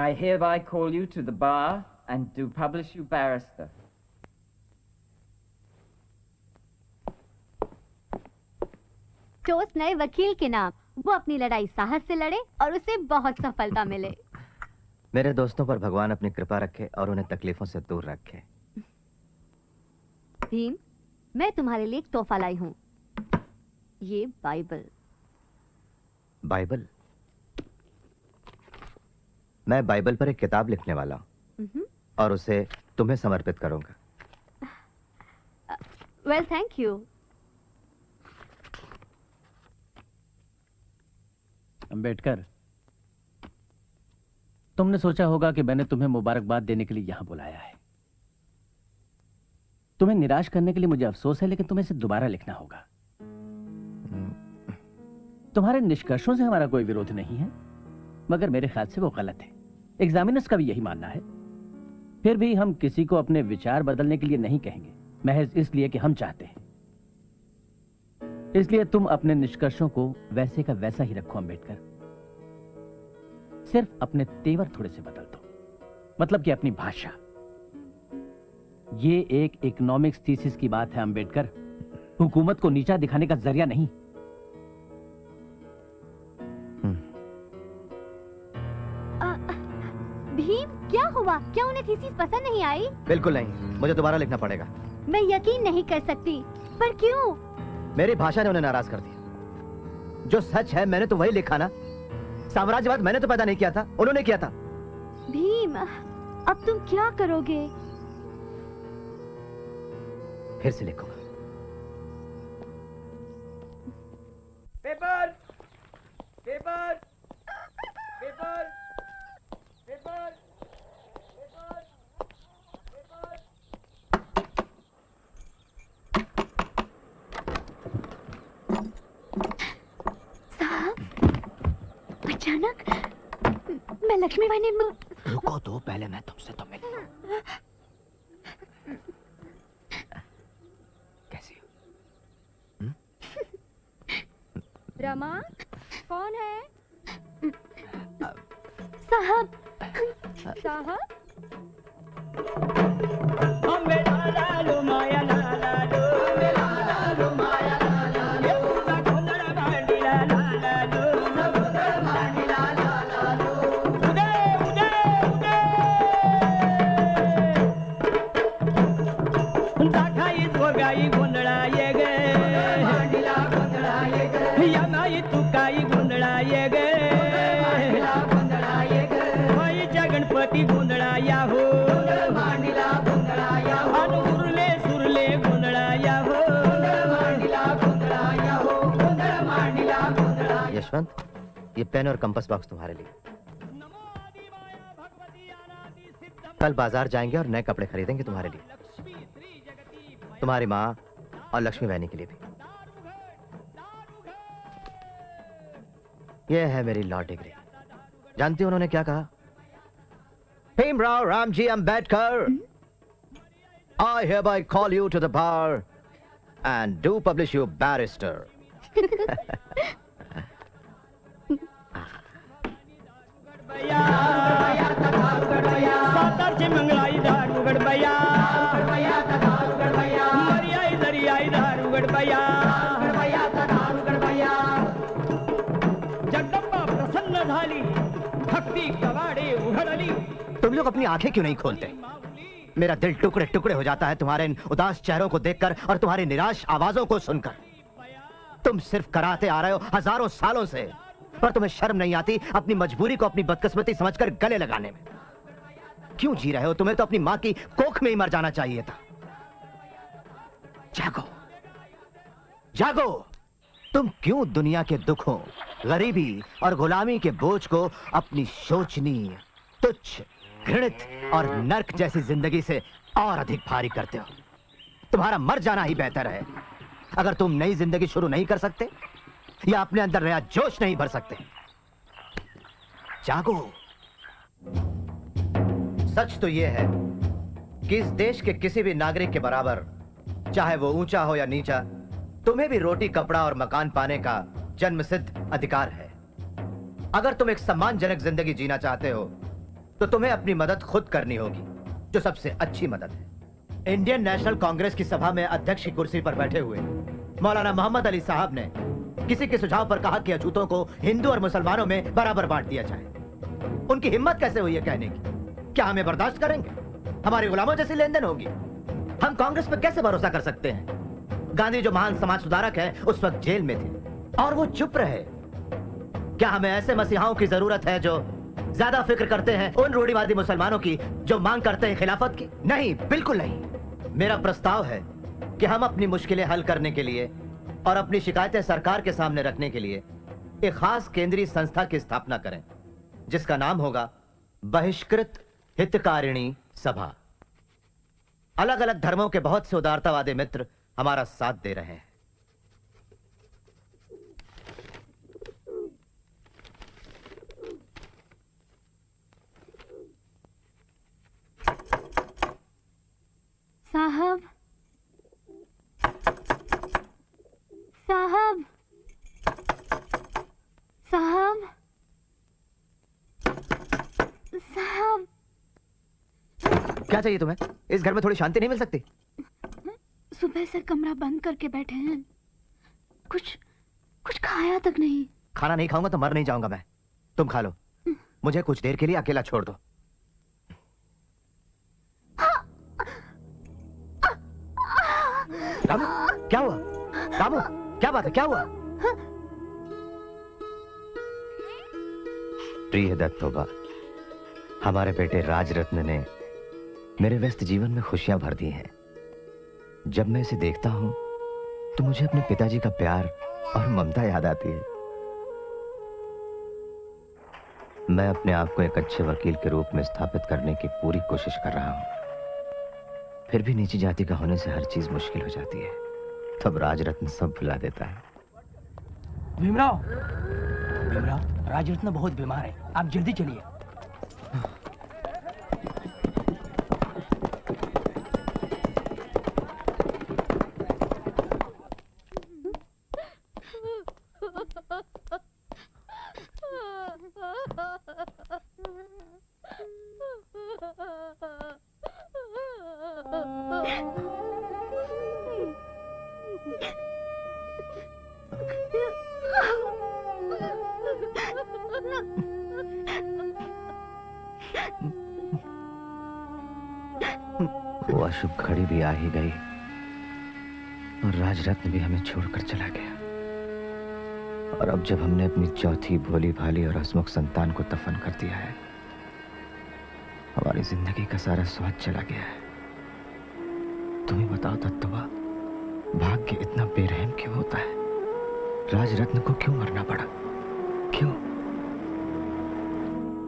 I hereby call you to the bar and do publish you barrister. Toast नए वकील के नाम, वो अपनी लड़ाई साहस से लड़े और उसे बहुत सफलता मिले। मेरे दोस्तों पर भगवान अपनी कृपा रखे और उन्हें तकलीफों से दूर रखे। भीम, मैं तुम्हारे लिए एक तोहफा लाई हूँ, ये बाइबल। बाइबल? मैं बाइबल पर एक किताब लिखने वाला हूँ और उसे तुम्हें समर्पित करूंगा। Well, thank you. अंबेडकर, तुमने सोचा होगा कि मैंने तुम्हें मुबारकबाद देने के लिए यहां बुलाया है। तुम्हें निराश करने के लिए मुझे अफसोस है, लेकिन तुम्हें इसे दोबारा लिखना होगा। तुम्हारे निष्कर्षों से हमारा कोई विरोध नहीं है, मगर मेरे ख्याल से वो गलत है। एग्जामिनर्स का भी यही मानना है। फिर भी हम किसी को अपने विचार बदलने के लिए नहीं कहेंगे, महज इसलिए कि हम चाहते हैं। इसलिए तुम अपने निष्कर्षों को वैसे का वैसा ही रखो अंबेडकर। सिर्फ अपने तेवर थोड़े से बदल दो, मतलब कि अपनी भाषा। ये एक इकोनॉमिक्स थीसिस की बात है अंबेडकर, हुकूमत को नीचा दिखाने का जरिया नहीं। भीम, क्या हुआ? क्या उन्हें थीसिस पसंद नहीं आई? बिल्कुल नहीं, मुझे दोबारा लिखना पड़ेगा। मैं यकीन नहीं कर सकती, पर क्यों? मेरी भाषा ने उन्हें नाराज कर दिया। जो सच है मैंने तो वही लिखा ना। साम्राज्यवाद मैंने तो पैदा नहीं किया था, उन्होंने किया था। भीम, अब तुम क्या करोगे? फिर से लिखूंगा। Paper, paper, paper, paper, paper, paper. साहब, अचानक मैं लक्ष्मीबाई ने रुको तो, पहले मैं तुमसे तो मिल लूं। कैसी हो? रमा, कौन है? साहब। साहब, गणपती गोंधळाया हो, अनुरले सुरले गोंधळाया हो, यशवंत, ये पेन और कंपास बॉक्स तुम्हारे लिए। कल बाजार जाएंगे और नए कपड़े खरीदेंगे तुम्हारे लिए, तुम्हारी माँ और लक्ष्मी बहनी के लिए भी। ये है मेरी लॉ डिग्री। जानती हो उन्होंने क्या कहा? Bhimrao Ramji Ambedkar, I hereby call you to the bar and do publish you barrister. सातारचे मंगळाई धारुगड बया, मर्याई दरियाई धारुगड बया, जगदंबा प्रसन्न झाली, भक्ती कवाडे उघडली। तुम लोग अपनी आंखें क्यों नहीं खोलते? मेरा दिल टुकड़े टुकड़े हो जाता है तुम्हारे इन उदास चेहरों को देखकर और तुम्हारी निराश आवाजों को सुनकर। तुम सिर्फ कराते आ रहे हो हजारों सालों से, पर तुम्हें शर्म नहीं आती अपनी मजबूरी को अपनी बदकिस्मती समझकर गले लगाने में? क्यों जी रहे हो? तुम्हें तो अपनी मां की कोख में ही मर जाना चाहिए था। जागो, जागो। तुम क्यों दुनिया के दुखों, गरीबी और गुलामी के बोझ को अपनी शोचनीय, तुच्छ, घृणित और नर्क जैसी जिंदगी से और अधिक भारी करते हो? तुम्हारा मर जाना ही बेहतर है। अगर तुम नई जिंदगी शुरू नहीं कर सकते या अपने अंदर नया जोश नहीं भर सकते, जागो। सच तो यह है कि इस देश के किसी भी नागरिक के बराबर, चाहे वो ऊंचा हो या नीचा, तुम्हें भी रोटी, कपड़ा और मकान पाने का जन्मसिद्ध अधिकार है। अगर तुम एक सम्मानजनक जिंदगी जीना चाहते हो तो तुम्हें अपनी मदद खुद करनी होगी, जो सबसे अच्छी मदद है। इंडियन नेशनल कांग्रेस की सभा में अध्यक्ष की कुर्सी पर बैठे हुए मौलाना मोहम्मद अली साहब ने किसी के सुझाव पर कहा कि अछूतों को हिंदू और मुसलमानों में बराबर बांट दिया जाए। उनकी हिम्मत कैसे हुई है कहने की? क्या हमें बर्दाश्त करेंगे? हमारे गुलामों जैसी लेनदेन होगी? हम कांग्रेस पर कैसे भरोसा कर सकते हैं? गांधी जो महान समाज सुधारक है उस वक्त जेल में थे और वो चुप रहे। क्या हमें ऐसे मसीहाओं की जरूरत है जो ज्यादा फिक्र करते हैं उन रूढ़िवादी मुसलमानों की जो मांग करते हैं खिलाफत की? नहीं, बिल्कुल नहीं। मेरा प्रस्ताव है कि हम अपनी मुश्किलें हल करने के लिए और अपनी शिकायतें सरकार के सामने रखने के लिए एक खास केंद्रीय संस्था की स्थापना करें, जिसका नाम होगा बहिष्कृत हितकारिणी सभा। अलग अलग धर्मों के बहुत से उदारतावादी मित्र हमारा साथ दे रहे हैं। साहब, साहब, साहब, साहब। क्या चाहिए तुम्हें? इस घर में थोड़ी शांति नहीं मिल सकती? सुबह से कमरा बंद करके बैठे हैं, कुछ कुछ खाया तक नहीं। खाना नहीं खाऊंगा तो मर नहीं जाऊंगा मैं। तुम खा लो, मुझे कुछ देर के लिए अकेला छोड़ दो। रामू, क्या हुआ? रामू, क्या बात है? क्या हुआ? प्रिय दत्तोबा, हमारे बेटे राजरत्न ने मेरे व्यस्त जीवन में खुशियां भर दी हैं। जब मैं इसे देखता हूं तो मुझे अपने पिताजी का प्यार और ममता याद आती है। मैं अपने आप को एक अच्छे वकील के रूप में स्थापित करने की पूरी कोशिश कर रहा हूं। फिर भी नीची जाति का होने से हर चीज मुश्किल हो जाती है। तब राजरत्न सब भुला देता है। भीमराव, भीमराव, राजरत्न बहुत बीमार है, आप जल्दी चलिए। वो अशुभ घड़ी भी आ ही गई और राजरत्न भी हमें छोड़कर चला गया। और अब जब हमने अपनी चौथी भोली भाली और हंसमुख संतान को दफन कर दिया है, हमारी जिंदगी का सारा स्वाद चला गया है। तुम्हें बताओ दत्तोबा, भाग्य इतना बेरहम क्यों होता है? राजरत्न को क्यों मरना पड़ा? क्यों?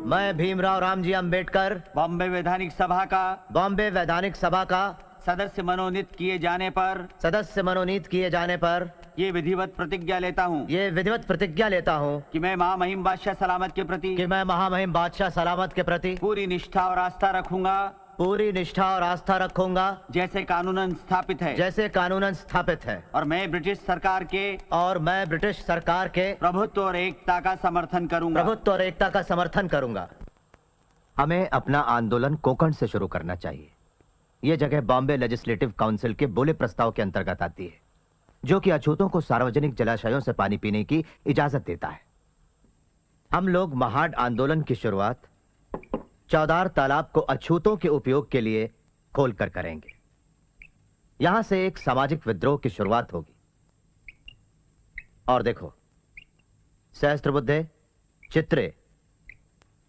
मैं भीमराव रामजी अंबेडकर बॉम्बे वैधानिक सभा का सदस्य मनोनीत किए जाने पर ये विधिवत प्रतिज्ञा लेता हूँ कि मैं महामहिम बादशाह सलामत के प्रति पूरी निष्ठा और आस्था रखूंगा जैसे कानूनन स्थापित है और मैं ब्रिटिश सरकार के प्रभुत्व और एकता का समर्थन करूंगा। हमें अपना आंदोलन कोंकण से शुरू करना चाहिए। यह जगह बॉम्बे लेजिस्लेटिव काउंसिल के बोले प्रस्ताव के अंतर्गत आती है, जो कि अछूतों को सार्वजनिक जलाशयों से पानी पीने की इजाजत देता है। हम लोग महाड आंदोलन की शुरुआत चौदार तालाब को अछूतों के उपयोग के लिए खोलकर करेंगे। यहां से एक सामाजिक विद्रोह की शुरुआत होगी। और देखो, सहस्त्रबुद्धे, चित्रे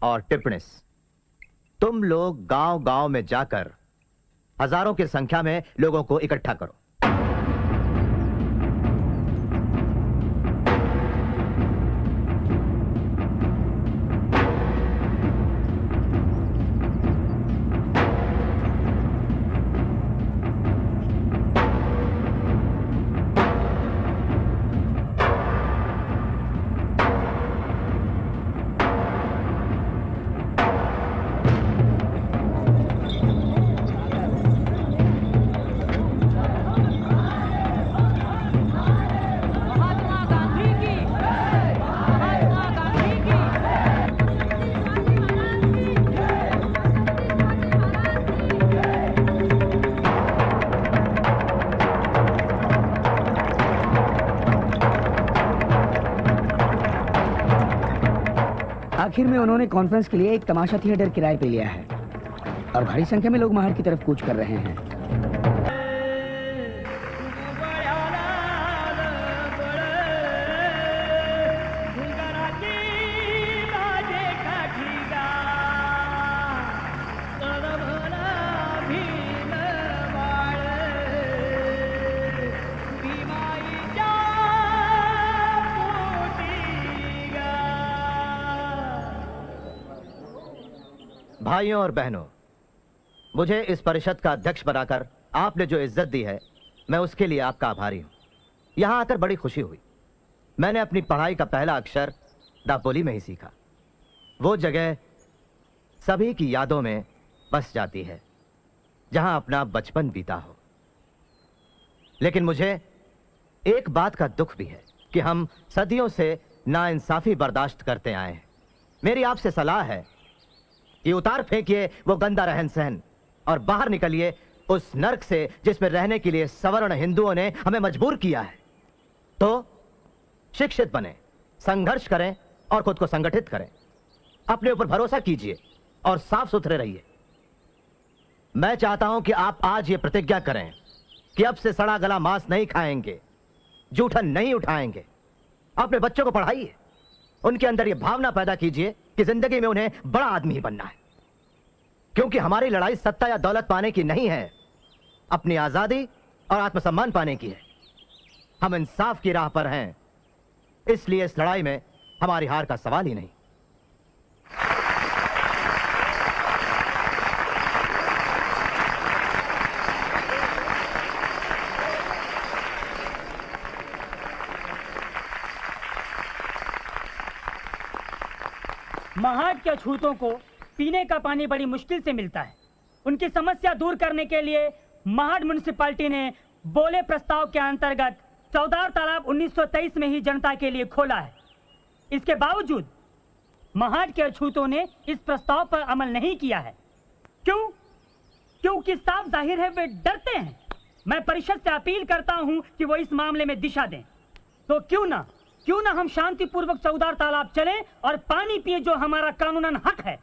और टिप्पणिस, तुम लोग गांव गांव में जाकर हजारों की संख्या में लोगों को इकट्ठा करो। आखिर में उन्होंने कॉन्फ्रेंस के लिए एक तमाशा थिएटर किराए पे लिया है और भारी संख्या में लोग महाड़ की तरफ कूच कर रहे हैं। भाइयों और बहनों, मुझे इस परिषद का अध्यक्ष बनाकर आपने जो इज्जत दी है, मैं उसके लिए आपका आभारी हूं। यहां आकर बड़ी खुशी हुई। मैंने अपनी पढ़ाई का पहला अक्षर दापोली में ही सीखा। वो जगह सभी की यादों में बस जाती है जहां अपना बचपन बीता हो। लेकिन मुझे एक बात का दुख भी है कि हम सदियों से नाइंसाफी बर्दाश्त करते आए हैं। मेरी आपसे सलाह है कि उतार फेंकिए वो गंदा रहन सहन और बाहर निकलिए उस नर्क से जिसमें रहने के लिए सवर्ण हिंदुओं ने हमें मजबूर किया है। तो शिक्षित बने, संघर्ष करें और खुद को संगठित करें। अपने ऊपर भरोसा कीजिए और साफ सुथरे रहिए। मैं चाहता हूं कि आप आज ये प्रतिज्ञा करें कि अब से सड़ा गला मांस नहीं खाएंगे, जूठन नहीं उठाएंगे। अपने बच्चों को पढ़ाइए, उनके अंदर ये भावना पैदा कीजिए कि जिंदगी में उन्हें बड़ा आदमी बनना है। क्योंकि हमारी लड़ाई सत्ता या दौलत पाने की नहीं है, अपनी आजादी और आत्मसम्मान पाने की है। हम इंसाफ की राह पर हैं, इसलिए इस लड़ाई में हमारी हार का सवाल ही नहीं। महाड के अछूतों को पीने का पानी बड़ी मुश्किल से मिलता है। उनकी समस्या दूर करने के लिए महाड म्युनिसिपैलिटी ने बोले प्रस्ताव के अंतर्गत चौदार तालाब 1923 में ही जनता के लिए खोला है। इसके बावजूद महाड के अछूतों ने इस प्रस्ताव पर अमल नहीं किया है। क्यों? क्योंकि साफ जाहिर है वे डरते हैं। मैं परिषद से अपील करता हूं कि वो इस मामले में दिशा दें। तो क्यों ना हम शांतिपूर्वक चौदार तालाब चलें और पानी पिए, जो हमारा कानूनन हक है।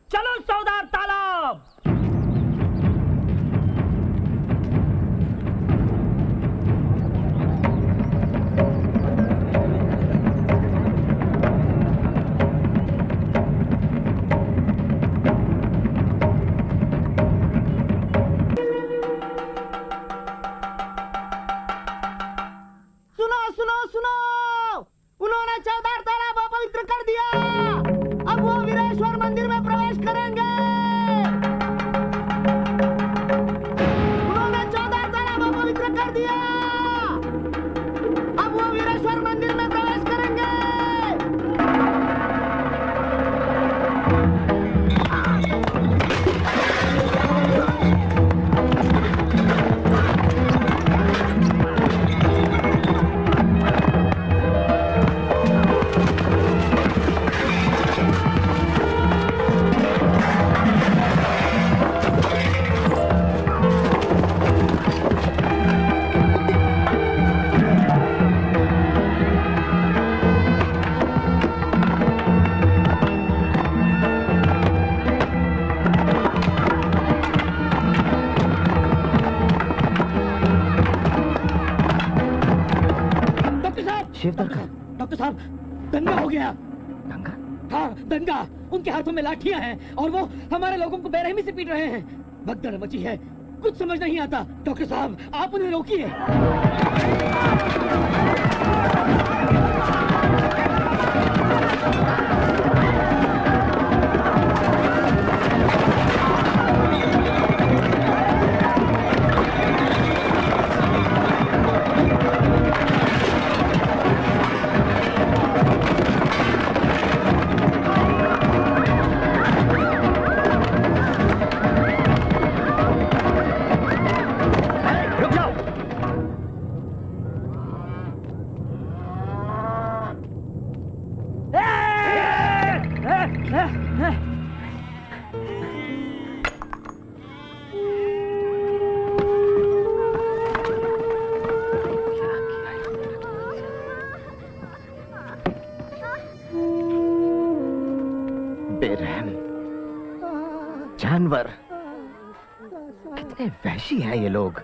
चलो चौदार तालाब। उन्होंने चौदार तालाब अपवित्र कर दिया। अब वो वीरेश्वर मंदिर में प्रवेश करेंगे। उन्होंने चौदार तालाब अपवित्र कर दिया। अब वो वीरेश्वर मंदिर में प्रवेश करेंगे। डॉक्टर साहब, दंगा हो गया। दंगा? हाँ, दंगा। उनके हाथों में लाठियां हैं और वो हमारे लोगों को बेरहमी से पीट रहे हैं। भगदड़ मची है, कुछ समझ नहीं आता। डॉक्टर साहब, आप उन्हें रोकिए। जानवर, कितने वहशी हैं ये लोग।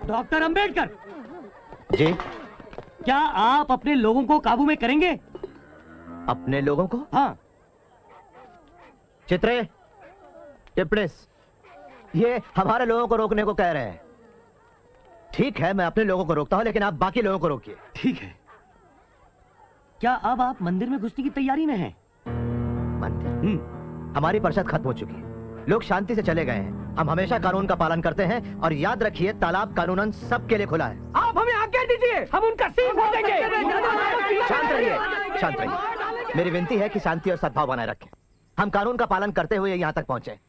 डॉक्टर अंबेडकर, जी, क्या आप अपने लोगों को काबू में करेंगे? अपने लोगों को? हाँ। चित्रे, टिप्रिस, ये हमारे लोगों को रोकने को कह रहे हैं। ठीक है, मैं अपने लोगों को रोकता हूं, लेकिन आप बाकी लोगों को रोकिए। ठीक है। क्या अब आप मंदिर में घुसने की तैयारी में हैं? मंदिर? हमारी परिषद खत्म हो चुकी है, लोग शांति से चले गए हैं। हम हमेशा कानून का पालन करते हैं, और याद रखिए तालाब कानूनन सबके लिए खुला है। आप हमें आज्ञा दीजिए, हम उनका सिर फोड़ देंगे। शांत रहिए, शांत रहिए। मेरी विनती है कि शांति और सद्भाव बनाए रखें। हम कानून का पालन करते हुए यहाँ तक पहुंचे।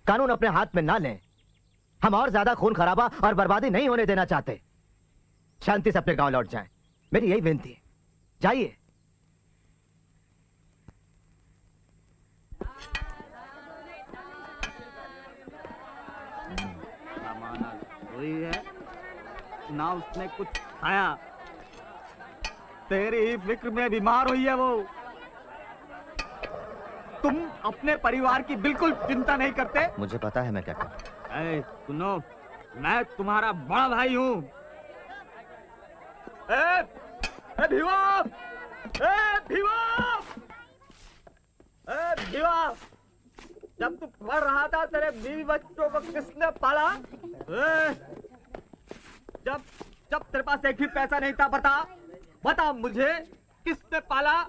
कानून अपने हाथ में ना लें। हम और ज्यादा खून खराबा और बर्बादी नहीं होने देना चाहते। शांति से अपने गांव लौट जाएं, मेरी यही विनती है। जाइए। हुई है ना, उसने कुछ खाया। तेरी ही फिक्र में बीमार हुई है वो। तुम अपने परिवार की बिल्कुल चिंता नहीं करते। मुझे पता है मैं क्या करूं। ऐ, सुनो, मैं तुम्हारा बड़ा भाई हूँ। भीवा! भीवा! भीवा! जब तू पढ़ रहा था, तेरे बीवी बच्चों को किसने पाला? जब जब तेरे पास एक भी पैसा नहीं था, बता मुझे, किसने पाला?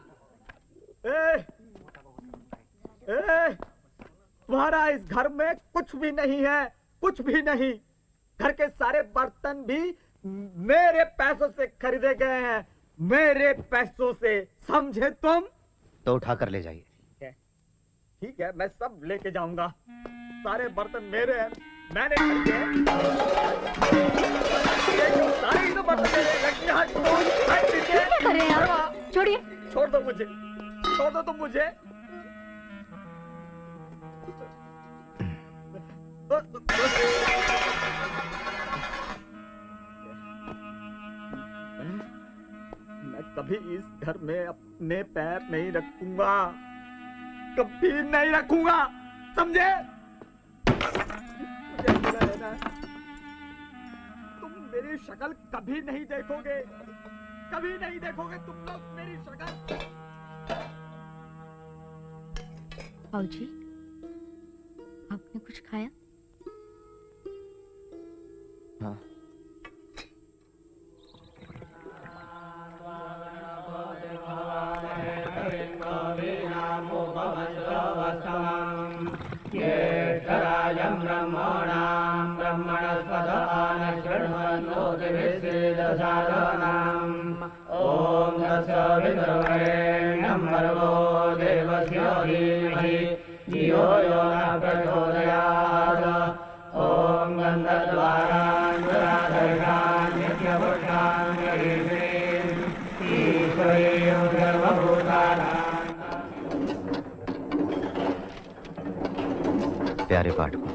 तुम्हारा इस घर में कुछ भी नहीं है, कुछ भी नहीं। घर के सारे बर्तन भी मेरे पैसों से खरीदे गए हैं, मेरे पैसों से, समझे तुम? तो उठा कर ले जाइए। ठीक है, मैं सब लेके जाऊंगा। सारे बर्तन मेरे हैं, मैंने खरीदे हैं। सारे ही तो बर्तन मेरे हैं। क्या कर रहे हैं आप? छोड़िए। छोड़ दो मुझे, छोड़ दो तुम मुझे। मैं कभी इस घर में अपने पैर नहीं रखूंगा, कभी नहीं रखूंगा, समझे? मुझे बुरा लेना, तुम मेरी शक्ल कभी नहीं देखोगे, कभी नहीं देखोगे तुम लोग मेरी शक्ल। बाबूजी, आपने कुछ खाया? हाँ। ओम भर्गो देवस्य धीमहि धियो यो न प्रचोदयात्। ओम गन्धद्वारान् राधर्षान् यज्ञपुष्पान् गरीषीन् ईश्वरीं सर्वभूतानां। प्यारे पाठकों,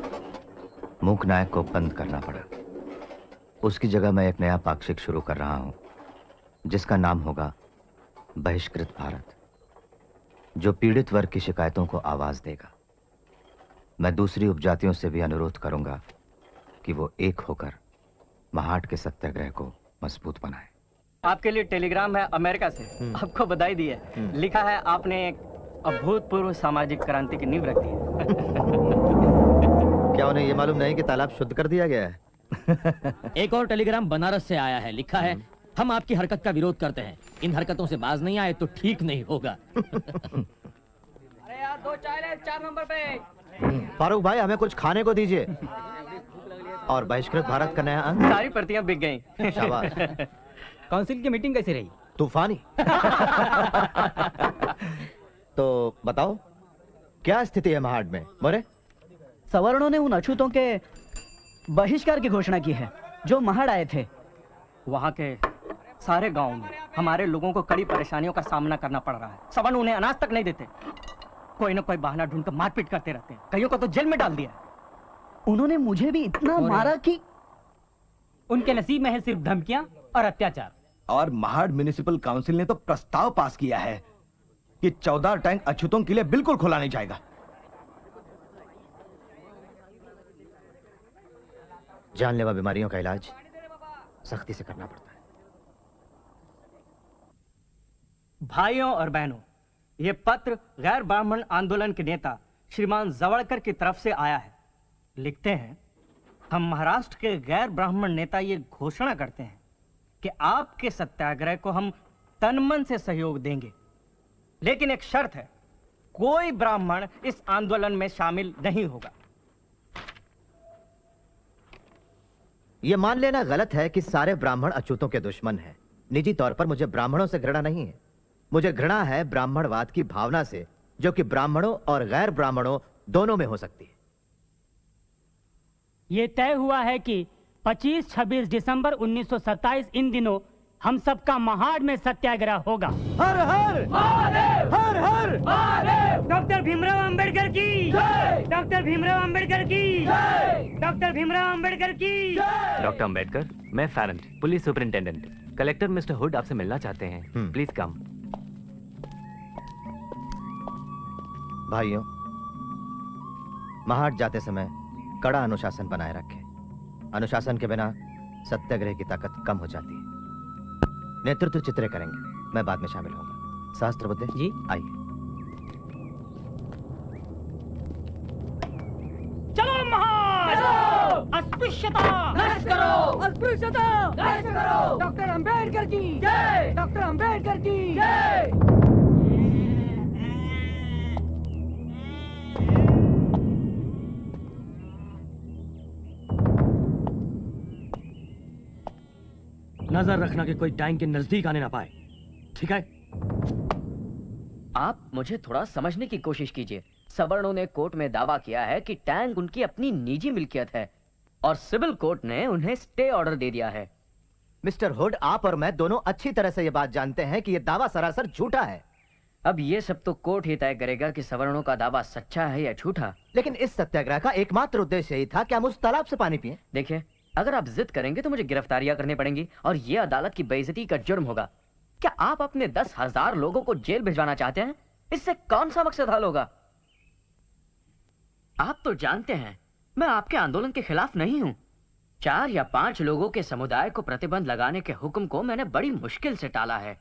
मूक नायक को बंद करना पड़ा। उसकी जगह मैं एक नया पाक्षिक शुरू कर रहा हूं, जिसका नाम होगा बहिष्कृत भारत, जो पीड़ित वर्ग की शिकायतों को आवाज देगा। मैं दूसरी उपजातियों से भी अनुरोध करूंगा कि वो एक होकर महाड के सत्याग्रह को मजबूत बनाए। आपके लिए टेलीग्राम है अमेरिका से। आपको बधाई दी है। लिखा है आपने एक अभूतपूर्व सामाजिक क्रांति की नींव रखी है। क्या उन्हें ये मालूम नहीं कि तालाब शुद्ध कर दिया गया है? एक और टेलीग्राम बनारस से आया है। लिखा है, हम आपकी हरकत का विरोध करते हैं। इन हरकतों से बाज नहीं आए तो ठीक नहीं होगा। अरे यार, 2 चाय ले, 4 नंबर पे। फारूक भाई, हमें कुछ खाने को दीजिए। और बहिष्कृत भारत का नया अंक। सारी प्रतियां बिक गई। शाबाश। काउंसिल की मीटिंग कैसी रही? तूफानी। तो बताओ, क्या स्थिति है महाड में? मोरे, सवर्णों ने उन अछूतों के बहिष्कार की घोषणा की है जो महाड आए थे। वहाँ के सारे गांव में हमारे लोगों को कड़ी परेशानियों का सामना करना पड़ रहा है। सवर्ण उन्हें अनाज तक नहीं देते, कोई ना कोई बहाना ढूंढकर मारपीट करते रहते हैं। कईयों को तो जेल में डाल दिया। उन्होंने मुझे भी इतना मारा कि उनके नसीब में है सिर्फ धमकियां और अत्याचार। और महाड म्युनिसिपल काउंसिल ने तो प्रस्ताव पास किया है कि 14 टैंक अछूतों के लिए बिल्कुल खोला नहीं जाएगा। जानलेवा बीमारियों का इलाज सख्ती से करना पड़ता है। भाइयों और बहनों, ये पत्र गैर ब्राह्मण आंदोलन के नेता श्रीमान जवड़कर की तरफ से आया है। लिखते हैं, हम महाराष्ट्र के गैर ब्राह्मण नेता ये घोषणा करते हैं कि आपके सत्याग्रह को हम तन मन से सहयोग देंगे, लेकिन एक शर्त है, कोई ब्राह्मण इस आंदोलन में शामिल नहीं होगा। यह मान लेना गलत है कि सारे ब्राह्मण अछूतों के दुश्मन हैं। निजी तौर पर मुझे ब्राह्मणों से घृणा नहीं है, मुझे घृणा है ब्राह्मणवाद की भावना से, जो कि ब्राह्मणों और गैर ब्राह्मणों दोनों में हो सकती है। ये तय हुआ है कि 25-26 दिसंबर 1927 इन दिनों हम सबका महाड़ में सत्याग्रह होगा। हर हर महादेव, हर हर महादेव। डॉक्टर भीमराव अंबेडकर की जय, डॉक्टर भीमराव अंबेडकर की जय, डॉक्टर भीमराव अंबेडकर की जय। डॉक्टर अंबेडकर, मैं Farrant, police superintendent. Collector mister Hood आपसे मिलना चाहते हैं। Please come. भाइयों, महाड़ जाते समय कड़ा अनुशासन बनाए रखें। अनुशासन के बिना सत्याग्रह की ताकत कम हो जाती है। नेतृत्व चित्रे करेंगे, मैं बाद में शामिल होऊंगा। सहस्त्रबुद्धे जी आइए। चलो महाड़, अस्पृश्यता नष्ट करो, अस्पृश्यता नष्ट करो। डॉक्टर अंबेडकर की जय, डॉक्टर अंबेडकर की जय। नजर रखना कि कोई टैंक के नजदीक आने ना पाए, ठीक है? आप मुझे थोड़ा समझने की कोशिश कीजिए। सवर्णों ने कोर्ट में दावा किया है कि टैंक उनकी अपनी निजी मिल्कियत है और सिविल कोर्ट ने उन्हें स्टे ऑर्डर दे दिया है। मिस्टर हुड, आप और मैं दोनों अच्छी तरह से यह बात जानते हैं कि यह दावा सरासर झूठा है। अब ये सब तो कोर्ट ही तय करेगा कि सवर्णों का दावा सच्चा है या झूठा। लेकिन इस सत्याग्रह का एकमात्र उद्देश्य यही था कि हम उस तालाब से पानी पिएं। देखिए, अगर आप जिद करेंगे तो मुझे गिरफ्तारियां करनी पड़ेंगी और ये अदालत की बेइज्जती का जुर्म होगा। क्या आप अपने 10,000 लोगों को जेल भिजवाना चाहते हैं? इससे कौन सा मकसद हल होगा? आप तो जानते हैं मैं आपके आंदोलन के खिलाफ नहीं हूं। 4 या 5 लोगों के समुदाय को प्रतिबंध लगाने के हुक्म को मैंने बड़ी मुश्किल से टाला है।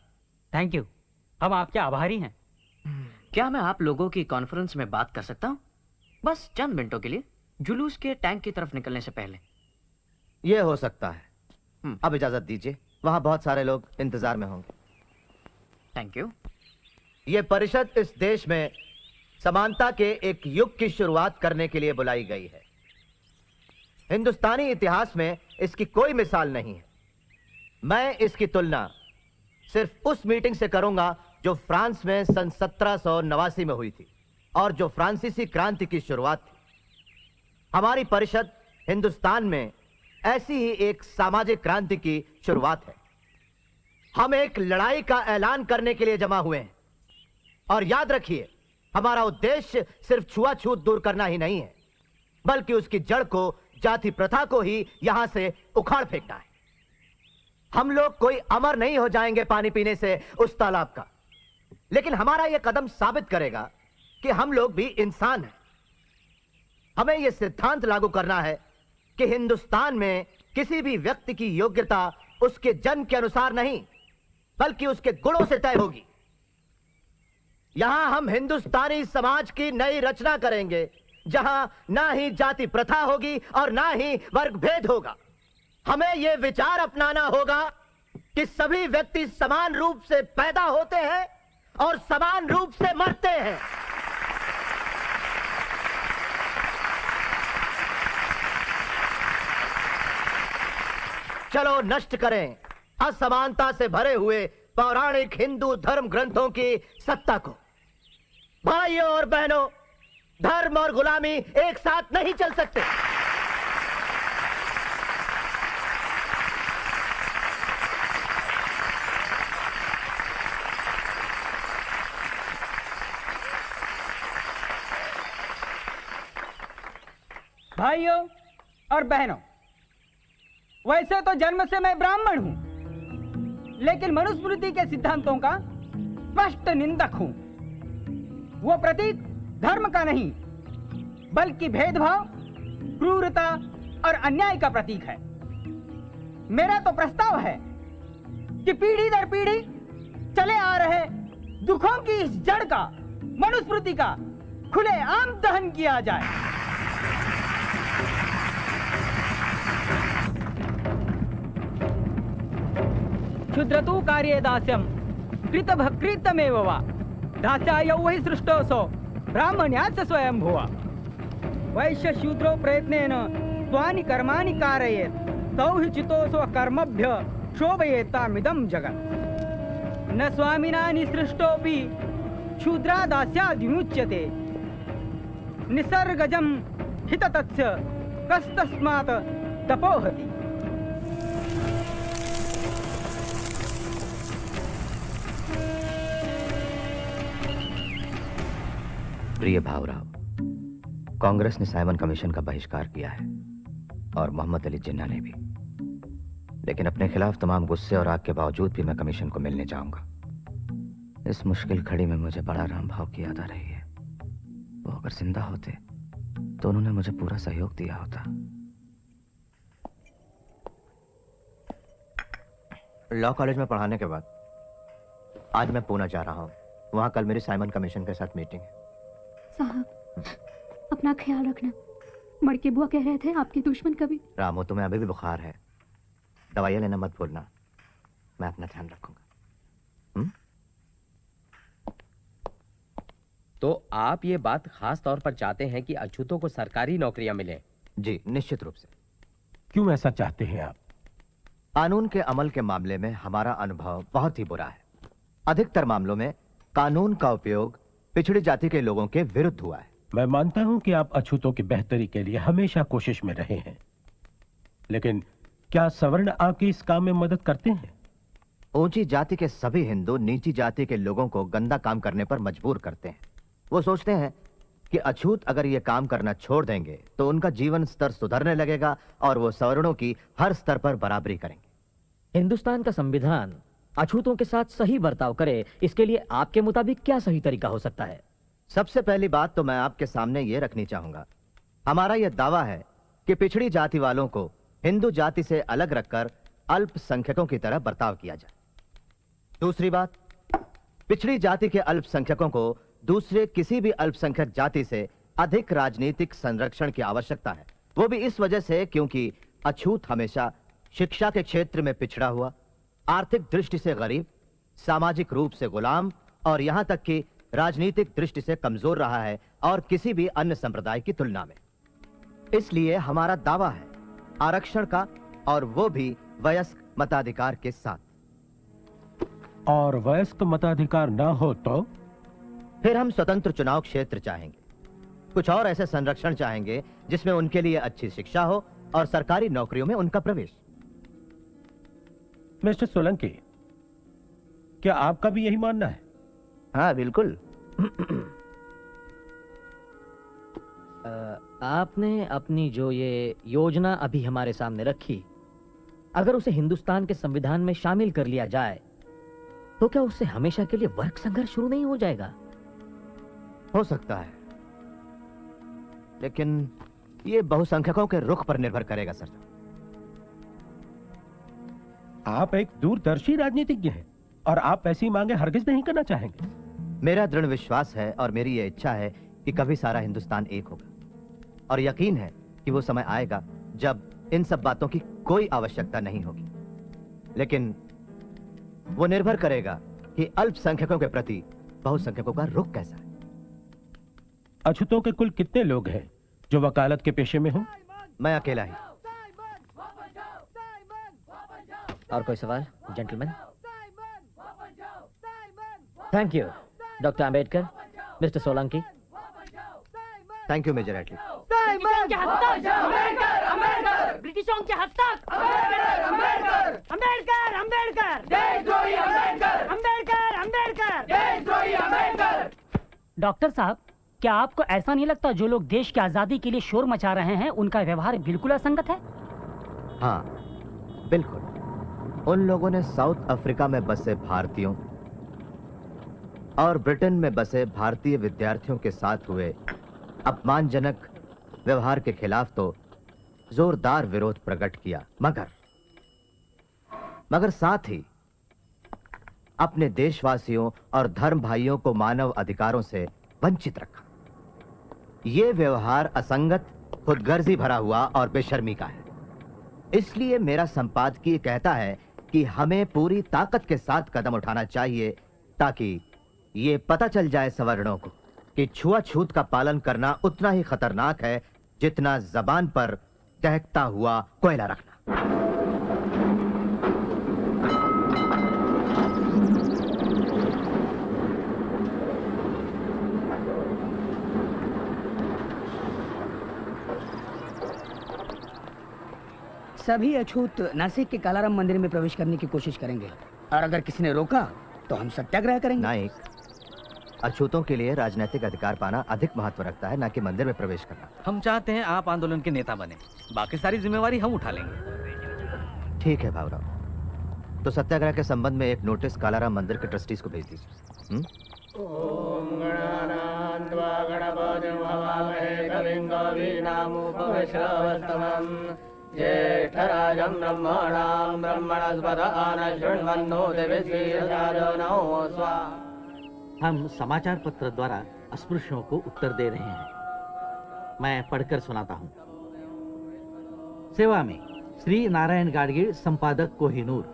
थैंक यू, हम आपके आभारी हैं। क्या मैं आप लोगों की कॉन्फ्रेंस में बात कर सकता हूं? बस चंद मिनटों के लिए, जुलूस के टैंक की तरफ निकलने से पहले। यह हो सकता है। अब इजाजत दीजिए, वहां बहुत सारे लोग इंतजार में होंगे। Thank you. यह परिषद इस देश में समानता के एक युग की शुरुआत करने के लिए बुलाई गई है। हिंदुस्तानी इतिहास में इसकी कोई मिसाल नहीं है। मैं इसकी तुलना सिर्फ उस मीटिंग से करूंगा जो फ्रांस में सन 1789 में हुई थी और जो फ्रांसीसी क्रांति की शुरुआत थी। हमारी परिषद हिंदुस्तान में ऐसी ही एक सामाजिक क्रांति की शुरुआत है। हम एक लड़ाई का ऐलान करने के लिए जमा हुए हैं और याद रखिए, हमारा उद्देश्य सिर्फ छुआछूत दूर करना ही नहीं है, बल्कि उसकी जड़ को, जाति प्रथा को ही यहां से उखाड़ फेंकना है। हम लोग कोई अमर नहीं हो जाएंगे पानी पीने से उस तालाब का, लेकिन हमारा यह कदम साबित करेगा कि हम लोग भी इंसान हैं। हमें यह सिद्धांत लागू करना है कि हिंदुस्तान में किसी भी व्यक्ति की योग्यता उसके जन्म के अनुसार नहीं, बल्कि उसके गुणों से तय होगी। यहां हम हिंदुस्तानी समाज की नई रचना करेंगे, जहां ना ही जाति प्रथा होगी और ना ही वर्ग भेद होगा। हमें यह विचार अपनाना होगा कि सभी व्यक्ति समान रूप से पैदा होते हैं और समान रूप से मरते हैं। चलो नष्ट करें असमानता से भरे हुए पौराणिक हिंदू धर्म ग्रंथों की सत्ता को। भाइयों और बहनों, धर्म और गुलामी एक साथ नहीं चल सकते। भाइयों और बहनों, वैसे तो जन्म से मैं ब्राह्मण हूं, लेकिन मनुस्मृति के सिद्धांतों का स्पष्ट निंदक हूं। वो प्रतीक धर्म का नहीं बल्कि भेदभाव, क्रूरता और अन्याय का प्रतीक है। मेरा तो प्रस्ताव है कि पीढ़ी दर पीढ़ी चले आ रहे दुखों की इस जड़ का, मनुस्मृति का खुले आम दहन किया जाए। क्षुद्रतु कार्ये दास्यम कृतभकृतमेव वा दास्याय वै सृष्टोऽसौ ब्राह्मण्यास्य स्वयं भुवा। वैश्य शूद्रो प्रयत्नेन स्वानि कर्माणि कारयेत् तौ हि चितोऽसौ कर्मभ्य शोभयेतामिदं जगत्। न स्वामिना निसृष्टोऽपि शूद्रादास्याद्विमुच्यते। निसर्गजं हिततस्य कस्तस्मात् तपोहति। प्रिय भावराव, कांग्रेस ने साइमन कमीशन का बहिष्कार किया है और मोहम्मद अली जिन्ना ने भी। लेकिन अपने खिलाफ तमाम गुस्से और आग के बावजूद भी मैं कमीशन को मिलने जाऊंगा। इस मुश्किल घड़ी में मुझे बड़ा राम भाव की याद आ रही है। वो अगर जिंदा होते तो उन्होंने मुझे पूरा सहयोग दिया होता। लॉ कॉलेज में पढ़ाने के बाद आज मैं पूना जा रहा हूँ। वहां कल मेरी साइमन कमीशन के साथ मीटिंग है। साहब, अपना ख्याल रखना। मड़के बुआ कह रहे थे आपके दुश्मन कभी। रामू, तुम्हें अभी भी बुखार है, दवाइयाँ लेना मत भूलना। मैं अपना ध्यान रखूंगा। तो आप ये बात खास तौर पर चाहते हैं कि अछूतों को सरकारी नौकरियां मिलें? जी, निश्चित रूप से। क्यों ऐसा चाहते हैं आप? कानून के अमल के मामले में हमारा अनुभव बहुत ही बुरा है। अधिकतर मामलों में कानून का उपयोग पिछड़ी जाति के लोगों के विरुद्ध हुआ है। मैं मानता हूं कि आप अछूतों की बेहतरी के लिए हमेशा कोशिश में रहे हैं, लेकिन क्या सवर्ण आपकी इस काम में मदद करते हैं? ऊंची जाति के सभी हिंदू नीची जाति के लोगों को गंदा काम करने पर मजबूर करते हैं। वो सोचते हैं कि अछूत अगर ये काम करना छोड़ देंगे तो उनका जीवन स्तर सुधरने लगेगा और वो सवर्णों की हर स्तर पर बराबरी करेंगे। हिंदुस्तान का संविधान अछूतों के साथ सही बर्ताव करे, इसके लिए आपके मुताबिक क्या सही तरीका हो सकता है? सबसे पहली बात तो मैं आपके सामने ये रखनी चाहूंगा, हमारा यह दावा है कि पिछड़ी जाति वालों को हिंदू जाति से अलग रखकर अल्पसंख्यकों की तरह बर्ताव किया जाए। दूसरी बात, पिछड़ी जाति के अल्पसंख्यकों को दूसरे किसी भी अल्पसंख्यक जाति से अधिक राजनीतिक संरक्षण की आवश्यकता है। वो भी इस वजह से क्योंकि अछूत हमेशा शिक्षा के क्षेत्र में पिछड़ा हुआ, आर्थिक दृष्टि से गरीब, सामाजिक रूप से गुलाम और यहां तक कि राजनीतिक दृष्टि से कमजोर रहा है और किसी भी अन्य संप्रदाय की तुलना में। इसलिए हमारा दावा है आरक्षण का, और वो भी वयस्क मताधिकार के साथ। और वयस्क मताधिकार ना हो तो फिर हम स्वतंत्र चुनाव क्षेत्र चाहेंगे। कुछ और ऐसे संरक्षण चाहेंगे जिसमें उनके लिए अच्छी शिक्षा हो और सरकारी नौकरियों में उनका प्रवेश। मिस्टर सोलंकी, क्या आपका भी यही मानना है? हाँ, बिल्कुल। आपने अपनी जो ये योजना अभी हमारे सामने रखी, अगर उसे हिंदुस्तान के संविधान में शामिल कर लिया जाए तो क्या उससे हमेशा के लिए वर्ग संघर्ष शुरू नहीं हो जाएगा? हो सकता है, लेकिन ये बहुसंख्यकों के रुख पर निर्भर करेगा सर। आप एक दूरदर्शी राजनीतिज्ञ हैं और आप ऐसी मांगे हरगिज नहीं करना चाहेंगे। मेरा दृढ़ विश्वास है और मेरी ये इच्छा है कि कभी सारा हिंदुस्तान एक होगा, और यकीन है कि वो समय आएगा जब इन सब बातों की कोई आवश्यकता नहीं होगी। लेकिन वो निर्भर करेगा कि अल्पसंख्यकों के प्रति बहुसंख्यकों का रुख कैसा है। अछूतों के कुल कितने लोग हैं जो वकालत के पेशे में हो? मैं अकेला ही। और कोई सवाल gentleman? Thank you doctor Ambedkar, mister Solanki. Thank you major Attlee. ब्रिटिशों के हस्तक, ब्रिटिशों के हस्तक, अंबेडकर, अंबेडकर, अंबेडकर, देशद्रोही अंबेडकर, अंबेडकर, अंबेडकर, देशद्रोही अंबेडकर। डॉक्टर साहब, क्या आपको ऐसा नहीं लगता जो लोग देश की आजादी के लिए शोर मचा रहे हैं उनका व्यवहार बिल्कुल असंगत है? हाँ, बिल्कुल। उन लोगों ने साउथ अफ्रीका में बसे भारतीयों और ब्रिटेन में बसे भारतीय विद्यार्थियों के साथ हुए अपमानजनक व्यवहार के खिलाफ तो जोरदार विरोध प्रकट किया, मगर साथ ही अपने देशवासियों और धर्म भाइयों को मानव अधिकारों से वंचित रखा। यह व्यवहार असंगत, खुदगर्जी भरा हुआ और बेशर्मी का है। इसलिए मेरा संपादकीय कहता है कि हमें पूरी ताकत के साथ कदम उठाना चाहिए ताकि ये पता चल जाए सवर्णों को कि छुआछूत का पालन करना उतना ही खतरनाक है जितना जबान पर दहकता हुआ कोयला रखना। सभी अछूत नासिक के कालाराम मंदिर में प्रवेश करने की कोशिश करेंगे और अगर किसी ने रोका तो हम सत्याग्रह करेंगे। नाइक, अछूतों के लिए राजनीतिक अधिकार पाना अधिक महत्व रखता है, ना कि मंदिर में प्रवेश करना। हम चाहते हैं आप आंदोलन के नेता बने, बाकी सारी जिम्मेवारी हम उठा लेंगे। ठीक है भावराव, तो सत्याग्रह के संबंध में एक नोटिस कालाराम मंदिर के ट्रस्टीज को भेज दीजिए। ओम गणानान्त्वा गणपतिं हवामहे कविं कवीनामुपवेश्रवस्तमं ज्येष्ठराजं ब्रह्मणां ब्रह्मणस्पत आनशृण्वन्नोतिभिश्रीरसादनो स्वाहा। हम समाचार पत्र द्वारा अस्पृश्यों को उत्तर दे रहे हैं। मैं पढ़कर सुनाता हूँ। सेवा में श्री नारायण गाडगीळ, संपादक कोहिनूर।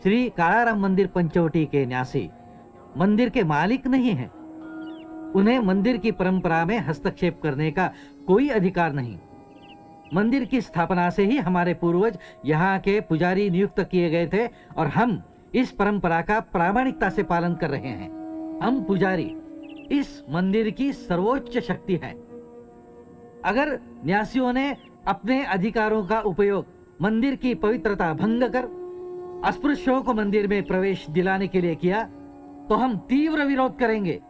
श्री कालाराम मंदिर पंचवटी के न्यासी मंदिर के मालिक नहीं हैं। उन्हें मंदिर की परंपरा में हस्तक्षेप करने का कोई अधिकार नहीं। मंदिर की स्थापना से ही हमारे पूर्वज यहाँ के पुजारी नियुक्त किए गए थे और हम इस परंपरा का प्रामाणिकता से पालन कर रहे हैं। हम पुजारी इस मंदिर की सर्वोच्च शक्ति है। अगर न्यासियों ने अपने अधिकारों का उपयोग मंदिर की पवित्रता भंग कर अस्पृश्यों को मंदिर में प्रवेश दिलाने के लिए किया तो हम तीव्र विरोध करेंगे।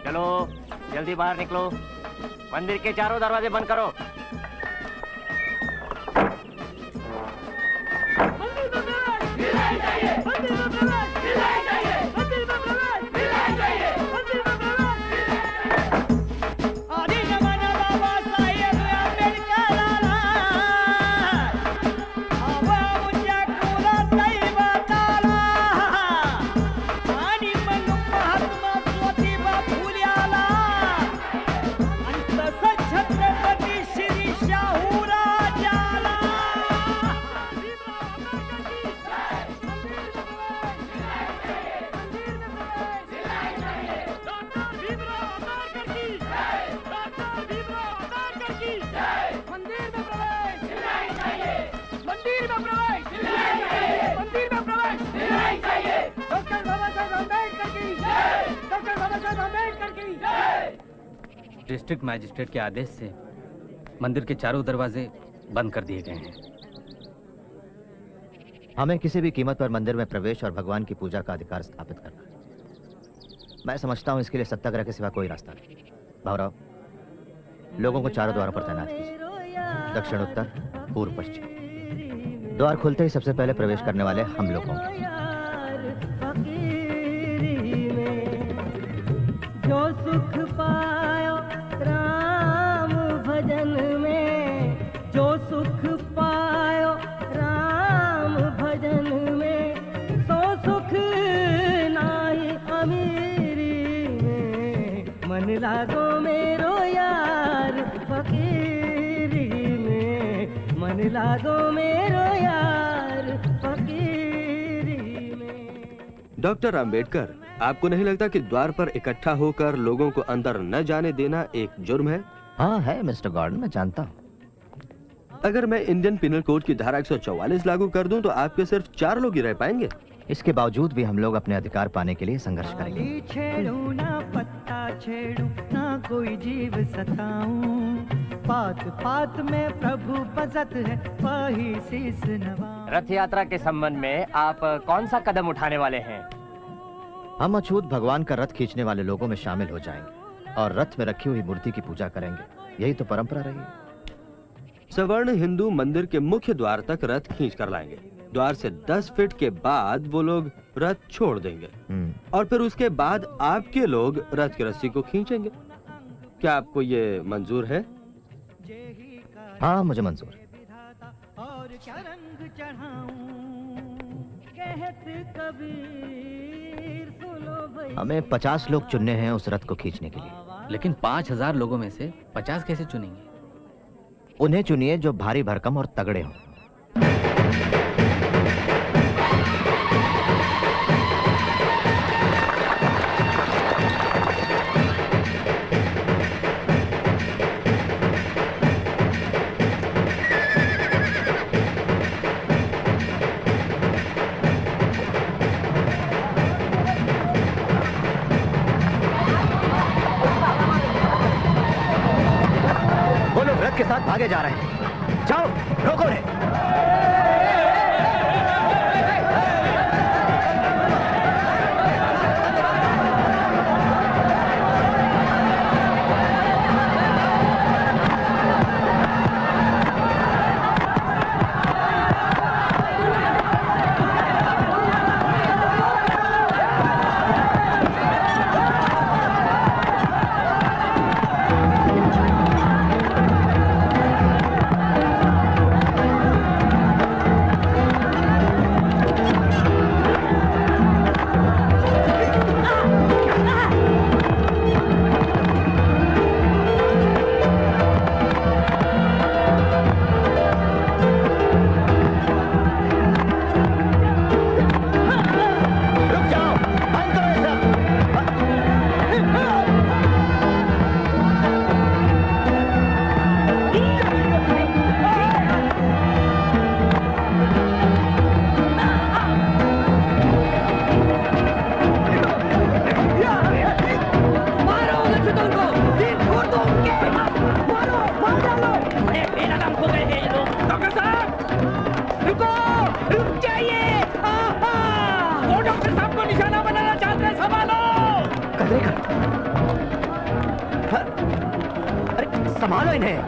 चलो जल्दी बाहर निकलो, मंदिर के चारों दरवाजे बंद करो। डिस्ट्रिक्ट मैजिस्ट्रेट के आदेश से मंदिर के चारों दरवाजे बंद कर दिए गए हैं। हमें किसी भी कीमत पर मंदिर में प्रवेश और भगवान की पूजा का अधिकार स्थापित करना है। मैं समझता हूं इसके लिए सत्याग्रह के सिवा कोई रास्ता नहीं। भावराव, लोगों को चारों द्वारों पर तैनात कीजिए, दक्षिण, उत्तर, पूर्व, पश्चिम। द्वार खुलते ही सबसे पहले प्रवेश करने वाले हम लोग होंगे। जो सुख पायो राम भजन में, जो सुख पायो राम भजन में, सो सुख नाही अमीरी में। मन लागो मेरो यार फकीरी में, मन लागो मेरो यार फकीरी में। डॉक्टर अंबेडकर, आपको नहीं लगता कि द्वार पर इकट्ठा होकर लोगों को अंदर न जाने देना एक जुर्म है? हाँ है मिस्टर गॉर्डन, मैं जानता हूँ। अगर मैं इंडियन पिनल कोड की धारा 144 लागू कर दूं तो आपके सिर्फ 4 लोग ही रह पाएंगे। इसके बावजूद भी हम लोग अपने अधिकार पाने के लिए संघर्ष करेंगे। छेड़ू ना पत्ता छेड़ू ना कोई जीव सताऊं, पात पात में प्रभु बसत है, वही शीस नवा। रथ यात्रा के संबंध में आप कौन सा कदम उठाने वाले हैं? हम अछूत भगवान का रथ खींचने वाले लोगों में शामिल हो जाएंगे और रथ में रखी हुई मूर्ति की पूजा करेंगे। यही तो परंपरा रही है। सवर्ण हिंदू मंदिर के मुख्य द्वार तक रथ खींच कर लाएंगे। द्वार से 10 फीट के बाद वो लोग रथ छोड़ देंगे और फिर उसके बाद आपके लोग रथ की रस्सी को खींचेंगे। क्या आपको ये मंजूर है? हाँ, मुझे मंजूर है। और क्या रंग चढ़ाऊं, कहत कबीर सुनो भई। हमें 50 लोग चुनने हैं उस रथ को खींचने के लिए। लेकिन 5000 लोगों में से 50 कैसे चुनेंगे? उन्हें चुनिए जो भारी भरकम और तगड़े हों। के साथ भागे जा रहे हैं। जाओ, रोको उन्हें। संभालो इन्हें।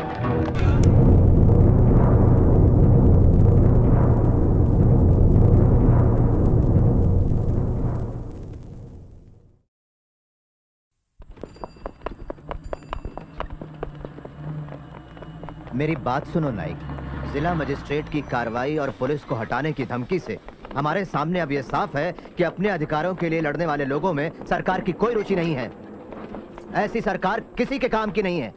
मेरी बात सुनो नाइक। जिला मजिस्ट्रेट की कार्रवाई और पुलिस को हटाने की धमकी से हमारे सामने अब यह साफ है कि अपने अधिकारों के लिए लड़ने वाले लोगों में सरकार की कोई रुचि नहीं है। ऐसी सरकार किसी के काम की नहीं है।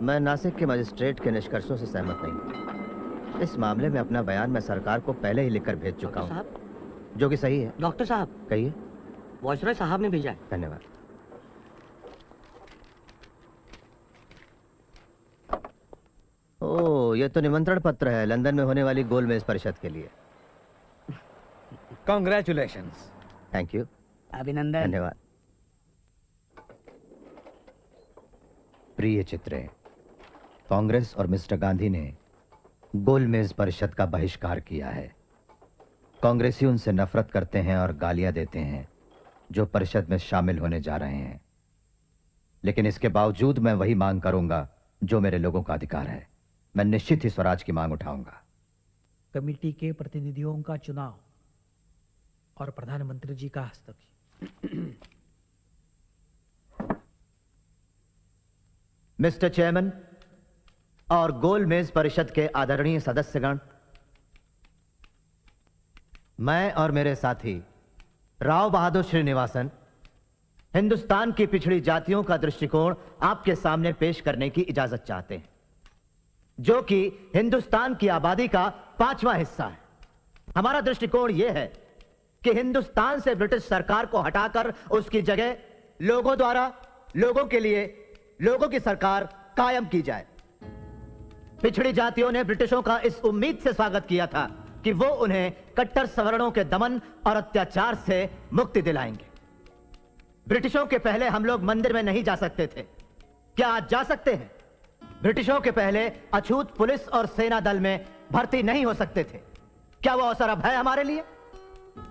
मैं नासिक के मजिस्ट्रेट के निष्कर्षों से सहमत नहीं। इस मामले में अपना बयान मैं सरकार को पहले ही लिखकर भेज चुका हूँ, जो कि सही है। डॉक्टर साहब, कहिए। वायसराय साहब ने भेजा है। धन्यवाद। ओह, ये तो निमंत्रण पत्र है लंदन में होने वाली गोलमेज परिषद के लिए। कॉन्ग्रेचुलेशंस। Thank you. अभिनंदन। धन्यवाद। प्रिय चित्रे, कांग्रेस और मिस्टर गांधी ने गोलमेज परिषद का बहिष्कार किया है। कांग्रेसी उनसे नफरत करते हैं और गालियां देते हैं जो परिषद में शामिल होने जा रहे हैं। लेकिन इसके बावजूद मैं वही मांग करूंगा जो मेरे लोगों का अधिकार है। मैं निश्चित ही स्वराज की मांग उठाऊंगा। कमेटी के प्रतिनिधियों का चुनाव और प्रधानमंत्री जी का हस्तक्षेप। मिस्टर चेयरमैन और गोलमेज परिषद के आदरणीय सदस्यगण, मैं और मेरे साथी राव बहादुर श्रीनिवासन हिंदुस्तान की पिछड़ी जातियों का दृष्टिकोण आपके सामने पेश करने की इजाजत चाहते हैं, जो कि हिंदुस्तान की आबादी का 5वां हिस्सा है। हमारा दृष्टिकोण यह है कि हिंदुस्तान से ब्रिटिश सरकार को हटाकर उसकी जगह लोगों द्वारा लोगों के लिए लोगों की सरकार कायम की जाए। पिछड़ी जातियों ने ब्रिटिशों का इस उम्मीद से स्वागत किया था कि वो उन्हें कट्टर सवर्णों के दमन और अत्याचार से मुक्ति दिलाएंगे। ब्रिटिशों के पहले हम लोग मंदिर में नहीं जा सकते थे, क्या आज जा सकते हैं? ब्रिटिशों के पहले अछूत पुलिस और सेना दल में भर्ती नहीं हो सकते थे। क्या वो अवसर अब है हमारे लिए?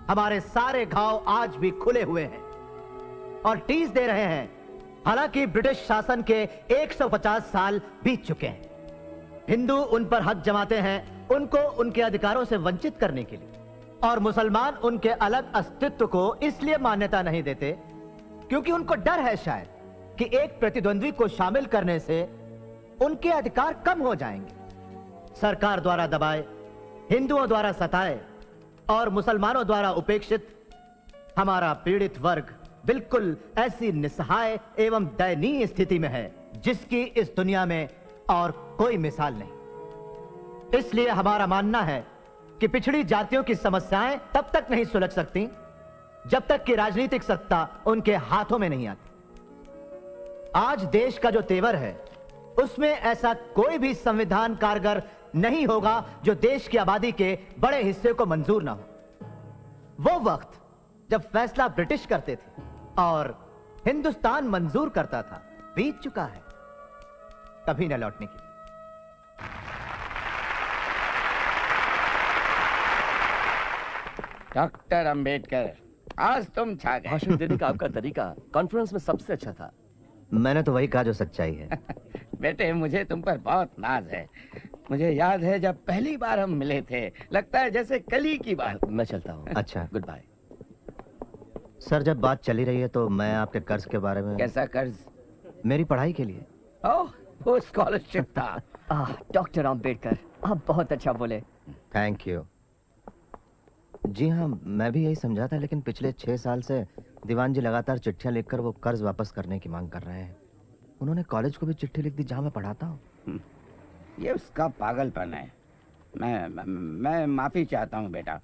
हमारे सारे घाव आज भी खुले हुए हैं और टीस दे रहे हैं। हालांकि ब्रिटिश शासन के 150 साल बीत चुके हैं। हिंदू उन पर हक जमाते हैं उनको उनके अधिकारों से वंचित करने के लिए, और मुसलमान उनके अलग अस्तित्व को इसलिए मान्यता नहीं देते क्योंकि उनको डर है शायद कि एक प्रतिद्वंद्वी को शामिल करने से उनके अधिकार कम हो जाएंगे। सरकार द्वारा दबाए, हिंदुओं द्वारा सताए और मुसलमानों द्वारा उपेक्षित हमारा पीड़ित वर्ग बिल्कुल ऐसी निस्सहाय एवं दयनीय स्थिति में है जिसकी इस दुनिया में और कोई मिसाल नहीं। इसलिए हमारा मानना है कि पिछड़ी जातियों की समस्याएं तब तक नहीं सुलझ सकती जब तक कि राजनीतिक सत्ता उनके हाथों में नहीं आती। आज देश का जो तेवर है उसमें ऐसा कोई भी संविधान कारगर नहीं होगा जो देश की आबादी के बड़े हिस्से को मंजूर ना हो। वो वक्त जब फैसला ब्रिटिश करते थे और हिंदुस्तान मंजूर करता था बीत चुका है, कभी न लौटने की। डॉक्टर अंबेडकर, आज तुम छा गए। भाषण देने का आपका तरीका कॉन्फ्रेंस में सबसे अच्छा था। मैंने तो वही कहा जो सच्चाई है। बेटे, मुझे तुम पर बहुत नाज है। मुझे याद है जब पहली बार हम मिले थे, लगता है जैसे कल ही की बात। मैं चलता हूँ। अच्छा, गुड बाय। सर, जब बात चली रही है तो मैं आपके कर्ज के बारे में। कैसा कर्ज? मेरी पढ़ाई के लिए। ओह, वो स्कॉलरशिप था। डॉक्टर अंबेडकर, आप बहुत अच्छा बोले। Thank you. जी हाँ, मैं भी यही समझा था, लेकिन पिछले 6 साल से दीवान जी लगातार चिट्ठियां लिखकर वो कर्ज वापस करने की मांग कर रहे हैं। उन्होंने कॉलेज को भी चिट्ठी लिख दी जहाँ मैं पढ़ाता हूँ। ये उसका पागलपन है। मैं माफी चाहता हूँ बेटा,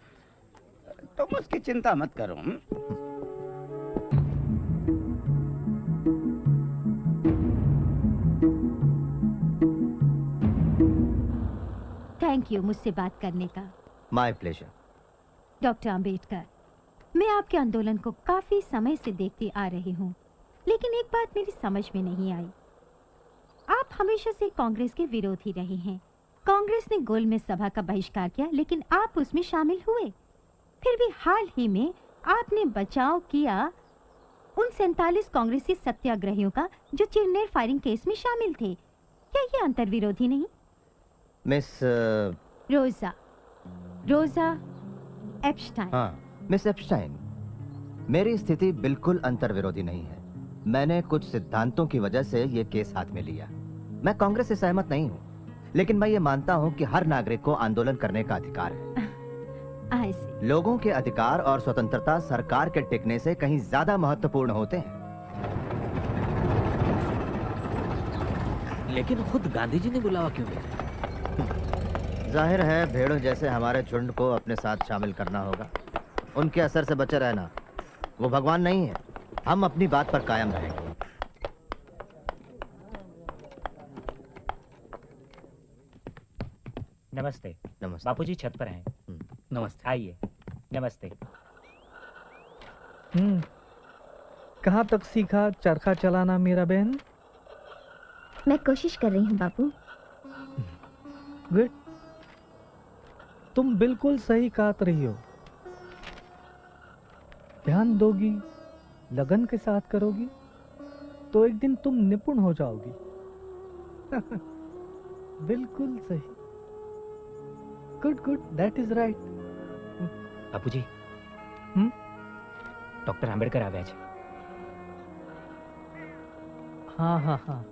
तुम उसकी चिंता मत करो। थैंक यू मुझसे बात करने का। My pleasure. डॉक्टर अंबेडकर, मैं आपके आंदोलन को काफी समय से देखती आ रही हूँ, लेकिन एक बात मेरी समझ में नहीं आई। आप हमेशा से कांग्रेस के विरोधी रहे हैं। कांग्रेस ने गोलमेज सभा का बहिष्कार किया, लेकिन आप उसमें शामिल हुए। फिर भी हाल ही में आपने बचाव किया उन 47 कांग्रेसी सत्याग्रहियों का जो चिरनेर फायरिंग केस में शामिल थे। क्या ये अंतर्विरोधी नहीं? मिस रोजा एप्स्टाइन। हाँ, मिस एप्स्टाइन, मेरी स्थिति बिल्कुल अंतर्विरोधी नहीं है। मैंने कुछ सिद्धांतों की वजह से ये केस हाथ में लिया। मैं कांग्रेस से सहमत नहीं हूँ, लेकिन मैं ये मानता हूँ कि हर नागरिक को आंदोलन करने का अधिकार है। लोगों के अधिकार और स्वतंत्रता सरकार के टिकने से कहीं ज्यादा महत्वपूर्ण होते हैं। लेकिन खुद गांधी जी ने बुलावा क्यों भेजा? जाहिर है भेड़ों जैसे हमारे झुंड को अपने साथ शामिल करना होगा। उनके असर से बचे रहना। वो भगवान नहीं है। हम अपनी बात पर कायम रहेंगे। नमस्ते। नमस्ते। बापूजी छत पर हैं। नमस्ते। आइए। नमस्ते। कहाँ तक सीखा चरखा चलाना मेरा बहन? मैं कोशिश कर रही हूँ बापू। गुड। तुम बिल्कुल सही काट रही हो। ध्यान दोगी, लगन के साथ करोगी, तो एक दिन तुम निपुण हो जाओगी। बिल्कुल सही। Good good, that is right. Bapuji, doctor Ambedkar આવ્યા છે। हाँ हाँ हाँ,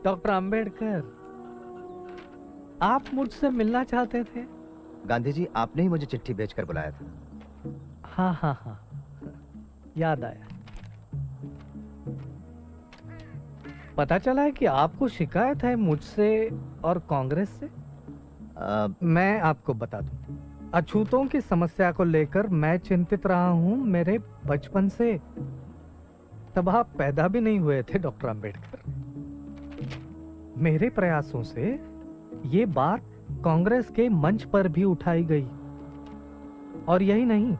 डॉक्टर आंबेडकर, आप मुझसे मिलना चाहते थे? गांधी जी, आपने ही मुझे चिट्ठी भेजकर बुलाया था। हाँ हाँ हाँ, याद आया। पता चला है कि आपको शिकायत है मुझसे और कांग्रेस से। मैं आपको बता दूं, अछूतों की समस्या को लेकर मैं चिंतित रहा हूं मेरे बचपन से। तब आप पैदा भी नहीं हुए थे डॉक्टर अंबेडकर। मेरे प्रयासों से ये बात कांग्रेस के मंच पर भी उठाई गई, और यही नहीं,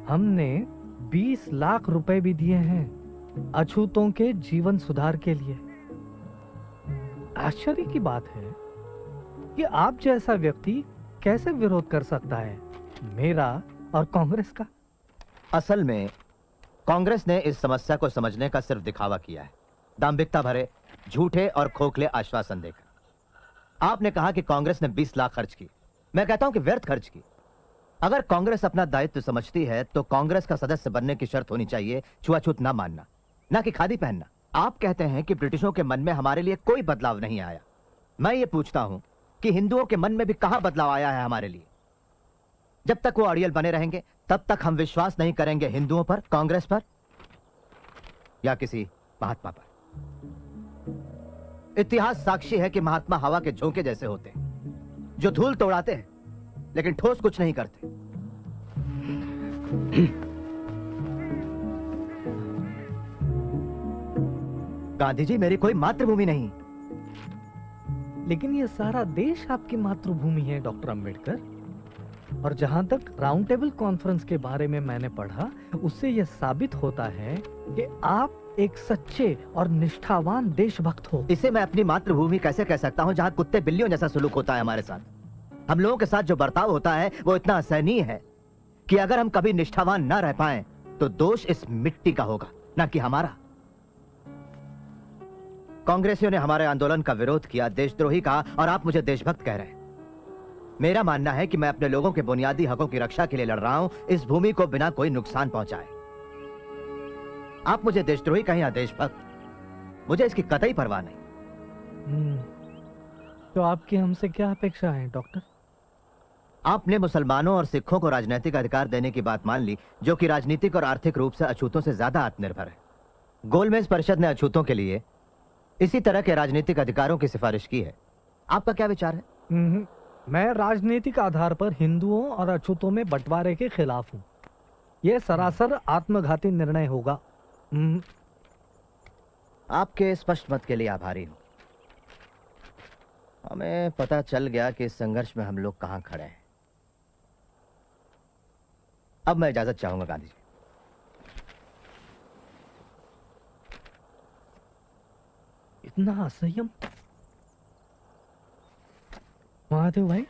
हमने 20 लाख रुपए भी दिए हैं अछूतों के जीवन सुधार के लिए। आश्चर्य की बात है कि आप जैसा व्यक्ति कैसे विरोध कर सकता है मेरा और कांग्रेस का। असल में कांग्रेस ने इस समस्या को समझने का सिर्फ दिखावा किया है, दाम्भिकता भरे झूठे और खोखले आश्वासन देकर। आपने कहा कि कांग्रेस ने 20 लाख खर्च की। मैं कहता हूं कि व्यर्थ खर्च की। अगर कांग्रेस अपना दायित्व समझती है तो कांग्रेस का सदस्य बनने की शर्त होनी चाहिए छुआछूत ना मानना, ना कि खादी पहनना। आप कहते हैं कि ब्रिटिशों के मन में हमारे लिए कोई बदलाव नहीं आया। मैं ये पूछता हूं कि हिंदुओं के मन में भी कहां बदलाव आया है हमारे लिए? जब तक वो अड़ियल बने रहेंगे तब तक हम विश्वास नहीं करेंगे हिंदुओं पर, कांग्रेस पर या किसी महात्मा पर। इतिहास साक्षी है कि महात्मा हवा के झोंके जैसे होते हैं, जो धूल तो उड़ाते हैं लेकिन ठोस कुछ नहीं करते। गांधी जी मेरी कोई मातृभूमि नहीं। लेकिन ये सारा देश आपकी मातृभूमि है डॉक्टर अंबेडकर। और जहां तक राउंड टेबल कॉन्फ्रेंस के बारे में मैंने पढ़ा, उससे यह साबित होता है कि आप एक सच्चे और निष्ठावान देशभक्त हो। इसे मैं अपनी मातृभूमि कैसे कह सकता हूं जहां कुत्ते बिल्लियों जैसा सलूक होता है हमारे साथ? हम लोगों के साथ जो बर्ताव होता है वो इतना असहनीय है कि अगर हम कभी निष्ठावान ना रह पाएं तो दोष इस मिट्टी का होगा, ना कि हमारा। कांग्रेसियों ने हमारे आंदोलन का विरोध किया, देशद्रोही कहा, और आप मुझे देशभक्त कह रहे हैं। मेरा मानना है कि मैं अपने लोगों के बुनियादी हकों की रक्षा के लिए लड़ रहा हूं, इस भूमि को बिना कोई नुकसान पहुंचाए। आप मुझे देशद्रोही कहें या देशभक्त, मुझे इसकी कतई परवाह नहीं। तो आपकी हमसे क्या अपेक्षा है डॉक्टर? आपने मुसलमानों और सिखों को राजनीतिक अधिकार देने की बात मान ली, जो कि राजनीतिक और आर्थिक रूप से अछूतों से ज्यादा आत्मनिर्भर है। गोलमेज परिषद ने अछूतों के लिए इसी तरह के राजनीतिक अधिकारों की सिफारिश की है। आपका क्या विचार है? मैं राजनीतिक आधार पर हिंदुओं और अछूतों में बंटवारे के खिलाफ हूँ। यह सरासर आत्मघाती निर्णय होगा। आपके स्पष्ट मत के लिए आभारी हूं। हमें पता चल गया कि इस संघर्ष में हम लोग कहां खड़े हैं। अब मैं इजाजत चाहूंगा गांधी जी। इतना असंयम? महादेव भाई।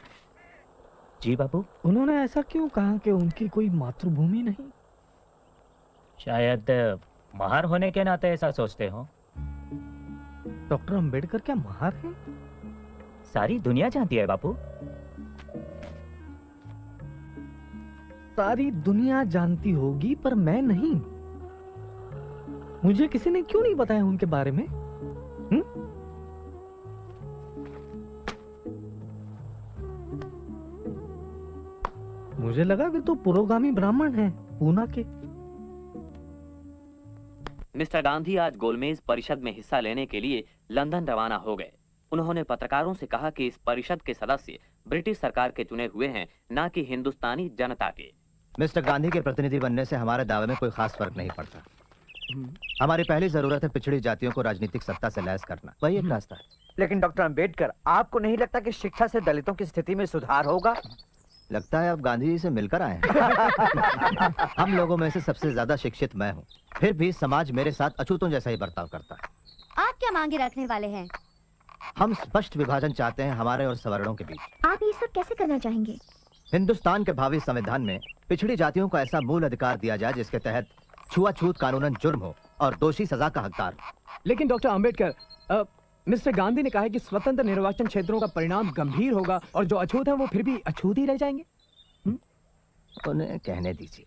जी बाबू। उन्होंने ऐसा क्यों कहा कि उनकी कोई मातृभूमि नहीं? शायद महार होने के नाते ऐसा सोचते हो। डॉक्टर अंबेडकर क्या महार हैं? सारी दुनिया जानती है बापू। सारी दुनिया जानती होगी पर मैं नहीं। मुझे किसी ने क्यों नहीं बताया उनके बारे में? मुझे लगा कि तो पुरोगामी ब्राह्मण हैं, पूना के। मिस्टर गांधी आज गोलमेज परिषद में हिस्सा लेने के लिए लंदन रवाना हो गए। उन्होंने पत्रकारों से कहा कि इस परिषद के सदस्य ब्रिटिश सरकार के चुने हुए हैं, ना कि हिंदुस्तानी जनता के। मिस्टर गांधी के प्रतिनिधि बनने से हमारे दावे में कोई खास फर्क नहीं पड़ता। हमारी पहली जरूरत है पिछड़ी जातियों को राजनीतिक सत्ता से लैस करना, वही एक रास्ता है। लेकिन डॉक्टर अंबेडकर, आपको नहीं लगता कि शिक्षा से दलितों की स्थिति में सुधार होगा? लगता है अब गांधी जी से मिलकर आए हैं। हम लोगों में से सबसे ज्यादा शिक्षित मैं हूँ, फिर भी समाज मेरे साथ अछूतों जैसा ही बर्ताव करता है। आप क्या मांगे रखने वाले हैं? हम स्पष्ट विभाजन चाहते हैं हमारे और सवर्णों के बीच। आप ये सब कैसे करना चाहेंगे? हिंदुस्तान के भावी संविधान में पिछड़ी जातियों को ऐसा मूल अधिकार दिया जाए जिसके तहत छुआछूत कानूनन जुर्म हो और दोषी सजा का हकदार हो। लेकिन डॉक्टर अंबेडकर, मिस्टर गांधी ने कहा है कि स्वतंत्र निर्वाचन क्षेत्रों का परिणाम गंभीर होगा और जो अछूत हैं वो फिर भी अछूत ही रह जाएंगे। उन्हें कहने दीजिए।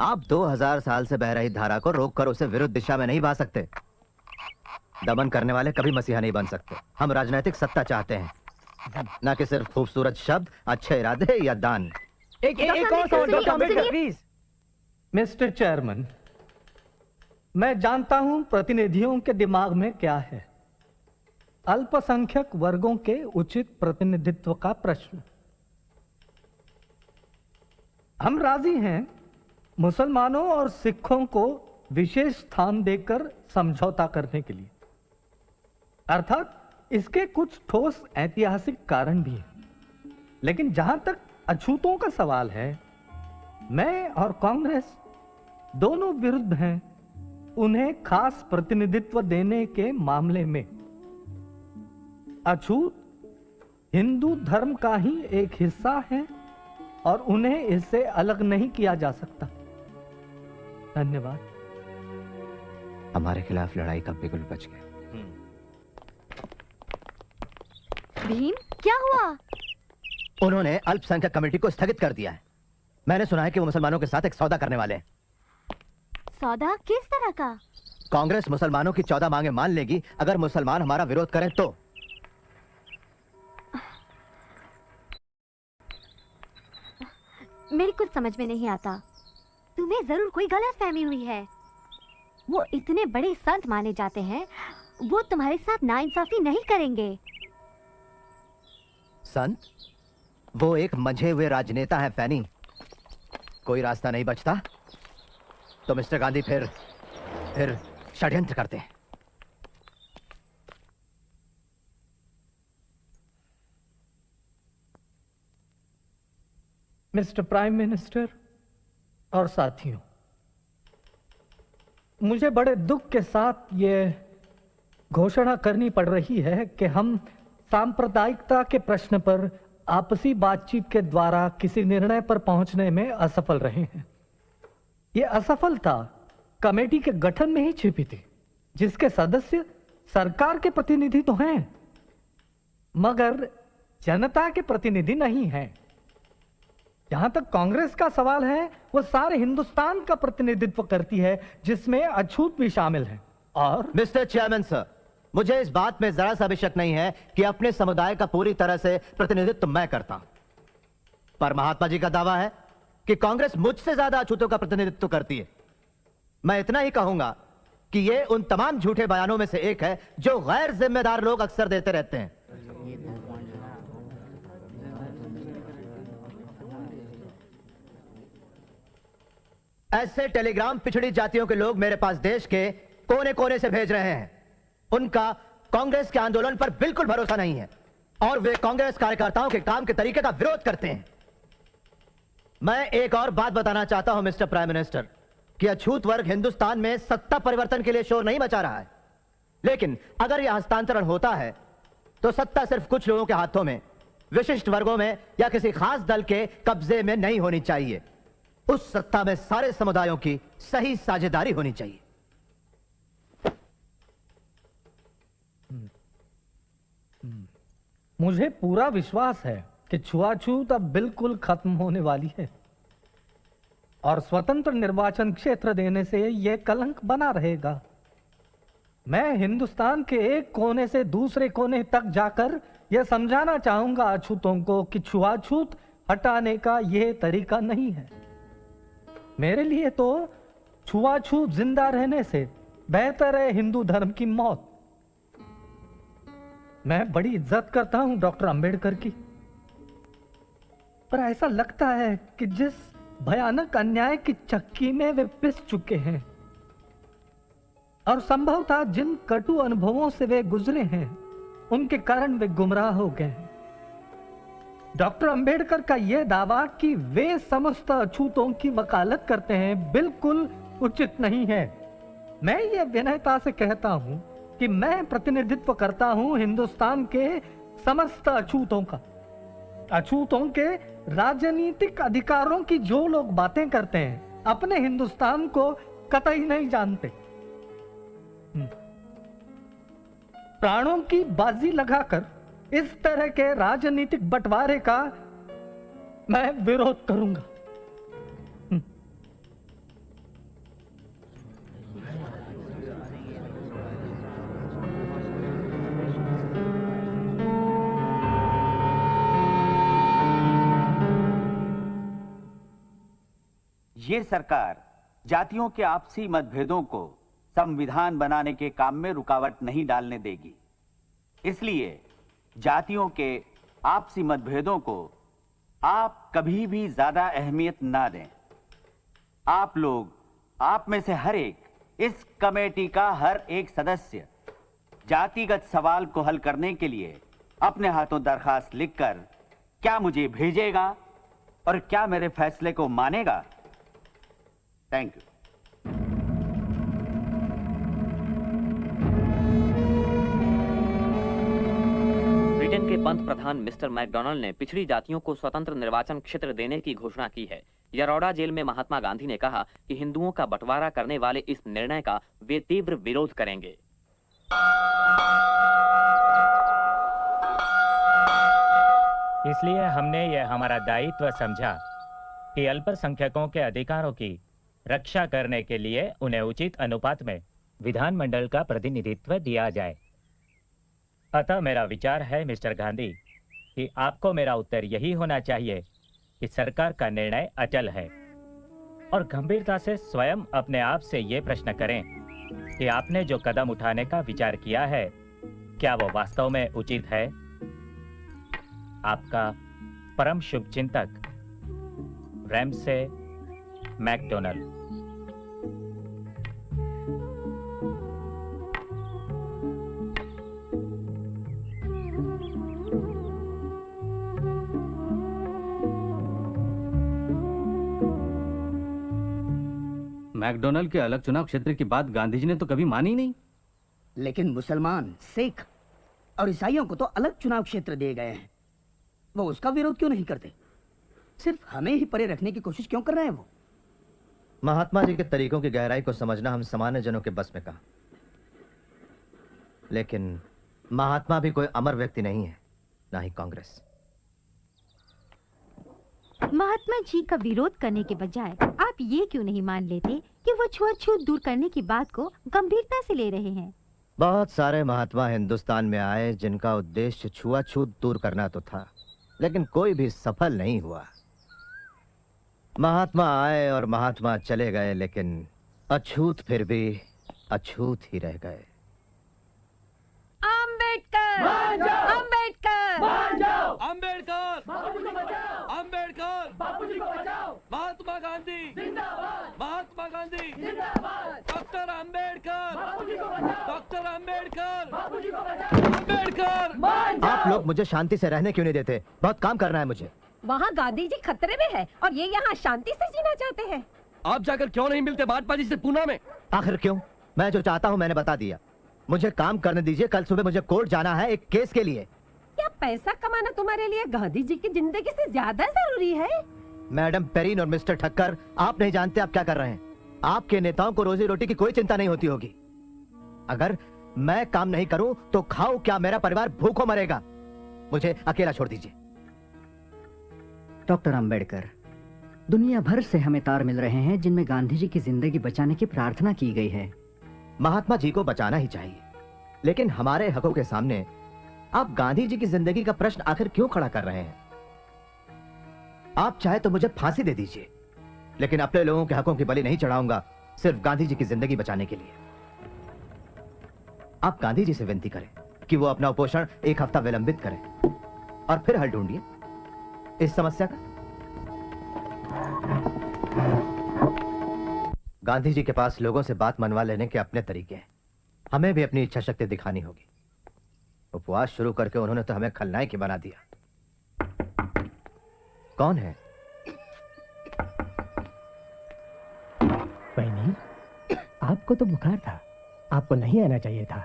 आप 2000 साल से बह रही धारा को रोककर उसे विरुद्ध दिशा में नहीं बहा सकते। दमन करने वाले कभी मसीहा नहीं बन सकते। हम राजनीतिक सत्ता चाहते हैं, न कि सिर्फ खूबसूरत शब्द, अच्छे इरादे या दान। एक और सवाल doctor Ambedkar please. Mister chairman, मैं जानता हूं प्रतिनिधियों के दिमाग में क्या है। अल्पसंख्यक वर्गों के उचित प्रतिनिधित्व का प्रश्न। हम राजी हैं मुसलमानों और सिखों को विशेष स्थान देकर समझौता करने के लिए, अर्थात इसके कुछ ठोस ऐतिहासिक कारण भी हैं। लेकिन जहां तक अछूतों का सवाल है, मैं और कांग्रेस दोनों विरुद्ध हैं उन्हें खास प्रतिनिधित्व देने के मामले में। अछूत हिंदू धर्म का ही एक हिस्सा है और उन्हें इससे अलग नहीं किया जा सकता। धन्यवाद। हमारे खिलाफ लड़ाई का बिगुल बच गया। भीम, क्या हुआ? उन्होंने अल्पसंख्यक कमेटी को स्थगित कर दिया है। मैंने सुना है कि वो मुसलमानों के साथ एक सौदा करने वाले हैं। सौदा किस तरह का? कांग्रेस मुसलमानों की 14 मांगे मान लेगी अगर मुसलमान हमारा विरोध करें तो। मेरी कुछ समझ में नहीं आता। तुम्हें जरूर कोई गलत फहमी हुई है। वो इतने बड़े संत माने जाते हैं, वो तुम्हारे साथ नाइंसाफी नहीं करेंगे। संत? वो एक मंझे हुए राजनेता है फैनी। कोई रास्ता नहीं बचता तो मिस्टर गांधी फिर षड्यंत्र करते हैं। मिस्टर प्राइम मिनिस्टर और साथियों, मुझे बड़े दुख के साथ ये घोषणा करनी पड़ रही है कि हम सांप्रदायिकता के प्रश्न पर आपसी बातचीत के द्वारा किसी निर्णय पर पहुंचने में असफल रहे हैं। ये असफलता कमेटी के गठन में ही छिपी थी, जिसके सदस्य सरकार के प्रतिनिधि तो हैं मगर जनता के प्रतिनिधि नहीं हैं। जहां तक कांग्रेस का सवाल है, वो सारे हिंदुस्तान का प्रतिनिधित्व करती है, जिसमें अछूत भी शामिल है। और मिस्टर चेयरमैन सर, मुझे इस बात में जरा सा भी शक नहीं है कि अपने समुदाय का पूरी तरह से प्रतिनिधित्व मैं करता हूं, पर महात्मा जी का दावा है कि कांग्रेस मुझसे ज्यादा अछूतों का प्रतिनिधित्व करती है। मैं इतना ही कहूंगा कि ये उन तमाम झूठे बयानों में से एक है जो गैर जिम्मेदार लोग अक्सर देते रहते हैं। ऐसे टेलीग्राम पिछड़ी जातियों के लोग मेरे पास देश के कोने कोने से भेज रहे हैं। उनका कांग्रेस के आंदोलन पर बिल्कुल भरोसा नहीं है और वे कांग्रेस कार्यकर्ताओं के काम के तरीके का विरोध करते हैं। मैं एक और बात बताना चाहता हूं मिस्टर प्राइम मिनिस्टर कि अछूत वर्ग हिंदुस्तान में सत्ता परिवर्तन के लिए शोर नहीं मचा रहा है, लेकिन अगर यह हस्तांतरण होता है तो सत्ता सिर्फ कुछ लोगों के हाथों में, विशिष्ट वर्गों में या किसी खास दल के कब्जे में नहीं होनी चाहिए। उस सत्ता में सारे समुदायों की सही साझेदारी होनी चाहिए। मुझे पूरा विश्वास है कि छुआछूत अब बिल्कुल खत्म होने वाली है और स्वतंत्र निर्वाचन क्षेत्र देने से यह कलंक बना रहेगा। मैं हिंदुस्तान के एक कोने से दूसरे कोने तक जाकर यह समझाना चाहूंगा अछूतों को कि छुआछूत हटाने का यह तरीका नहीं है। मेरे लिए तो छुआछूत जिंदा रहने से बेहतर है हिंदू धर्म की मौत। मैं बड़ी इज्जत करता हूं डॉक्टर अंबेडकर की, पर ऐसा लगता है कि जिस भयानक अन्याय की चक्की में वे पिस चुके हैं और संभवतः जिन कटु अनुभवों से वे गुजरे हैं, उनके कारण वे गुमराह हो गए हैं। डॉक्टर अंबेडकर का यह दावा कि वे समस्त अछूतों की वकालत करते हैं बिल्कुल उचित नहीं है। मैं ये विनयता से कहता हूं कि मैं प्रतिनिधित्व करता हूं हिंदुस्तान के समस्त अछूतों का। अछूतों के राजनीतिक अधिकारों की जो लोग बातें करते हैं, अपने हिंदुस्तान को कतई नहीं जानते। प्राणों की बाजी लगाकर इस तरह के राजनीतिक बंटवारे का मैं विरोध करूंगा। ये सरकार जातियों के आपसी मतभेदों को संविधान बनाने के काम में रुकावट नहीं डालने देगी। इसलिए जातियों के आपसी मतभेदों को आप कभी भी ज्यादा अहमियत ना दें। आप लोग, आप में से हर एक, इस कमेटी का हर एक सदस्य जातिगत सवाल को हल करने के लिए अपने हाथों दरखास्त लिखकर क्या मुझे भेजेगा और क्या मेरे फैसले को मानेगा। Thank you. Pant Pradhan mister McDonald ने पिछड़ी जातियों को स्वतंत्र निर्वाचन क्षेत्र देने की घोषणा की है। यरोड़ा जेल में महात्मा गांधी ने कहा कि हिंदुओं का बंटवारा करने वाले इस निर्णय का वे तीव्र विरोध करेंगे। इसलिए हमने ये हमारा दायित्व समझा कि अल्पसंख्यकों के अधिकारों की रक्षा करने के लिए उन्हें उचित अनुपात में विधानमंडल का प्रतिनिधित्व दिया जाए। अतः मेरा विचार है मिस्टर गांधी कि आपको मेरा उत्तर यही होना चाहिए कि सरकार का निर्णय अचल है, और गंभीरता से स्वयं अपने आप से ये प्रश्न करें कि आपने जो कदम उठाने का विचार किया है क्या वो वास्तव में उचित है। आपका परम शुभचिंतक रैमसे मैकडोनल्ड। मैकडोनल्ड के अलग चुनाव क्षेत्र की बात गांधी जी ने तो कभी मानी नहीं। लेकिन मुसलमान, सिख और ईसाइयों को तो अलग चुनाव क्षेत्र दिए गए हैं। वो उसका विरोध क्यों नहीं करते? सिर्फ हमें ही परे रखने की कोशिश क्यों कर रहे हैं वो? महात्मा जी के तरीकों की गहराई को समझना हम सामान्य जनों के बस में कहा। लेकिन महात्मा भी कोई अमर व्यक्ति नहीं है, ना ही कांग्रेस। महात्मा जी का विरोध करने के बजाय आप ये क्यों नहीं मान लेते कि वो छुआछूत दूर करने की बात को गंभीरता से ले रहे हैं? बहुत सारे महात्मा हिंदुस्तान में आए जिनका उद्देश्य छुआछूत दूर करना तो था, लेकिन कोई भी सफल नहीं हुआ। महात्मा आए और महात्मा चले गए, लेकिन अछूत फिर भी अछूत ही रह गए। अंबेडकर, अंबेडकर, अंबेडकर, अंबेडकर, बापूजी को बचाओ, महात्मा गांधी जिंदाबाद, महात्मा गांधी जिंदाबाद, डॉक्टर अंबेडकर, बापूजी को बचाओ, डॉक्टर अंबेडकर, बापूजी को बचाओ, अंबेडकर। आप लोग मुझे शांति से रहने क्यों नहीं देते? बहुत काम करना है मुझे। वहाँ गांधी जी खतरे में है और ये यहाँ शांति से जीना चाहते हैं। आप जाकर क्यों नहीं मिलते महात्मा जी से पूना में? आखिर क्यों? मैं जो चाहता हूँ मैंने बता दिया। मुझे काम करने दीजिए। कल सुबह मुझे कोर्ट जाना है एक केस के लिए। क्या पैसा कमाना तुम्हारे लिए गांधी जी की जिंदगी से ज्यादा जरूरी है? मैडम पेरीन और मिस्टर ठक्कर, आप नहीं जानते आप क्या कर रहे हैं। आपके नेताओं को रोजी रोटी की कोई चिंता नहीं होती होगी। अगर मैं काम नहीं करूं तो खाओ क्या, मेरा परिवार भूखों मरेगा। मुझे अकेला छोड़ दीजिए। डॉक्टर अंबेडकर, दुनिया भर से हमें तार मिल रहे हैं जिनमें गांधी जी की जिंदगी बचाने की प्रार्थना की गई है। महात्मा जी को बचाना ही चाहिए, लेकिन हमारे हकों के सामने आप गांधी जी की जिंदगी का प्रश्न आखिर क्यों खड़ा कर रहे हैं? आप चाहे तो मुझे फांसी दे दीजिए, लेकिन अपने लोगों के हकों की बलि नहीं चढ़ाऊंगा सिर्फ गांधी जी की जिंदगी बचाने के लिए। आप गांधी जी से विनती करें कि वो अपना उपोषण एक हफ्ता विलंबित करें और फिर हल ढूंढिए इस समस्या का। गांधी जी के पास लोगों से बात मनवा लेने के अपने तरीके हैं। हमें भी अपनी इच्छा शक्ति दिखानी होगी। उपवास शुरू करके उन्होंने तो हमें खलनायक ही बना दिया। कौन है? बहनी, आपको तो बुखार था, आपको नहीं आना चाहिए था।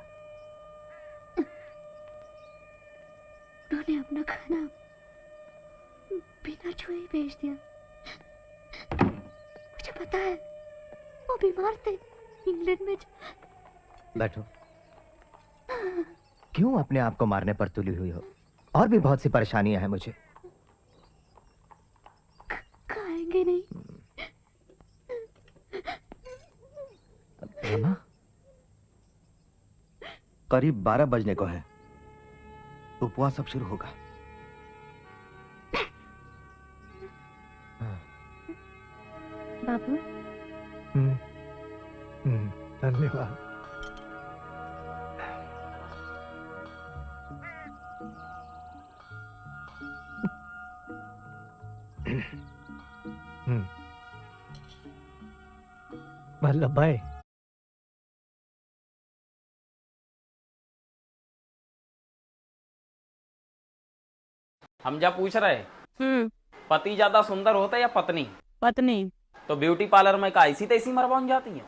उन्होंने अपना खाना बिना छुए ही भेज दिया। मुझे पता है वो बीमार थे इंग्लैंड में। बैठो। क्यों अपने आप को मारने पर तुली हुई हो? और भी बहुत सी परेशानियां हैं मुझे। खाएंगे नहीं? रमा, करीब 12 बजने को है। उपवास अब शुरू होगा। बाबू, धन्यवाद। वल्लभ भाई, हम क्या पूछ रहे? पति ज्यादा सुंदर होता है या पत्नी? पत्नी। तो ब्यूटी पार्लर में का ऐसी तैसी मरवान जाती है।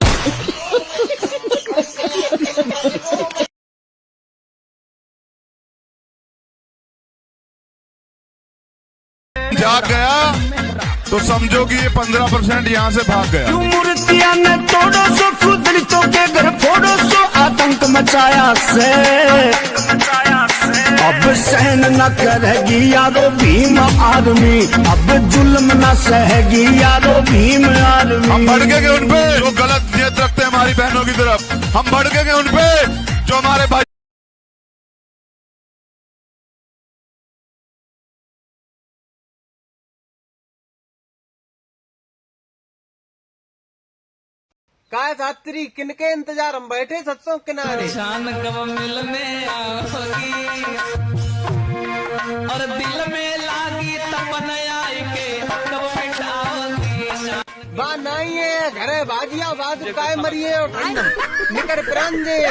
जाग गया तो समझो कि ये 15% यहाँ से भाग गया। मूर्तियां ने तोड़ो सो खुदरितों के घर फोड़ो सो आतंक मचाया से अब सहन न करेगी यारो भीम आर्मी, अब जुल्म न सहेगी यारो भीम आर्मी। हम भड़केंगे उन पे जो गलत नियत रखते हैं हमारी बहनों की तरफ, हम भड़केंगे उन पे जो हमारे भाई। काय सात्री किनके इंतजार हम बैठे सत्संग किनारे। शान कब मिलने आओगी और दिल में लागी तमन्ना के कब मिटाओगी। बा नहीं है घरे बाजिया बाज काय मरिए और निकर प्रांजे।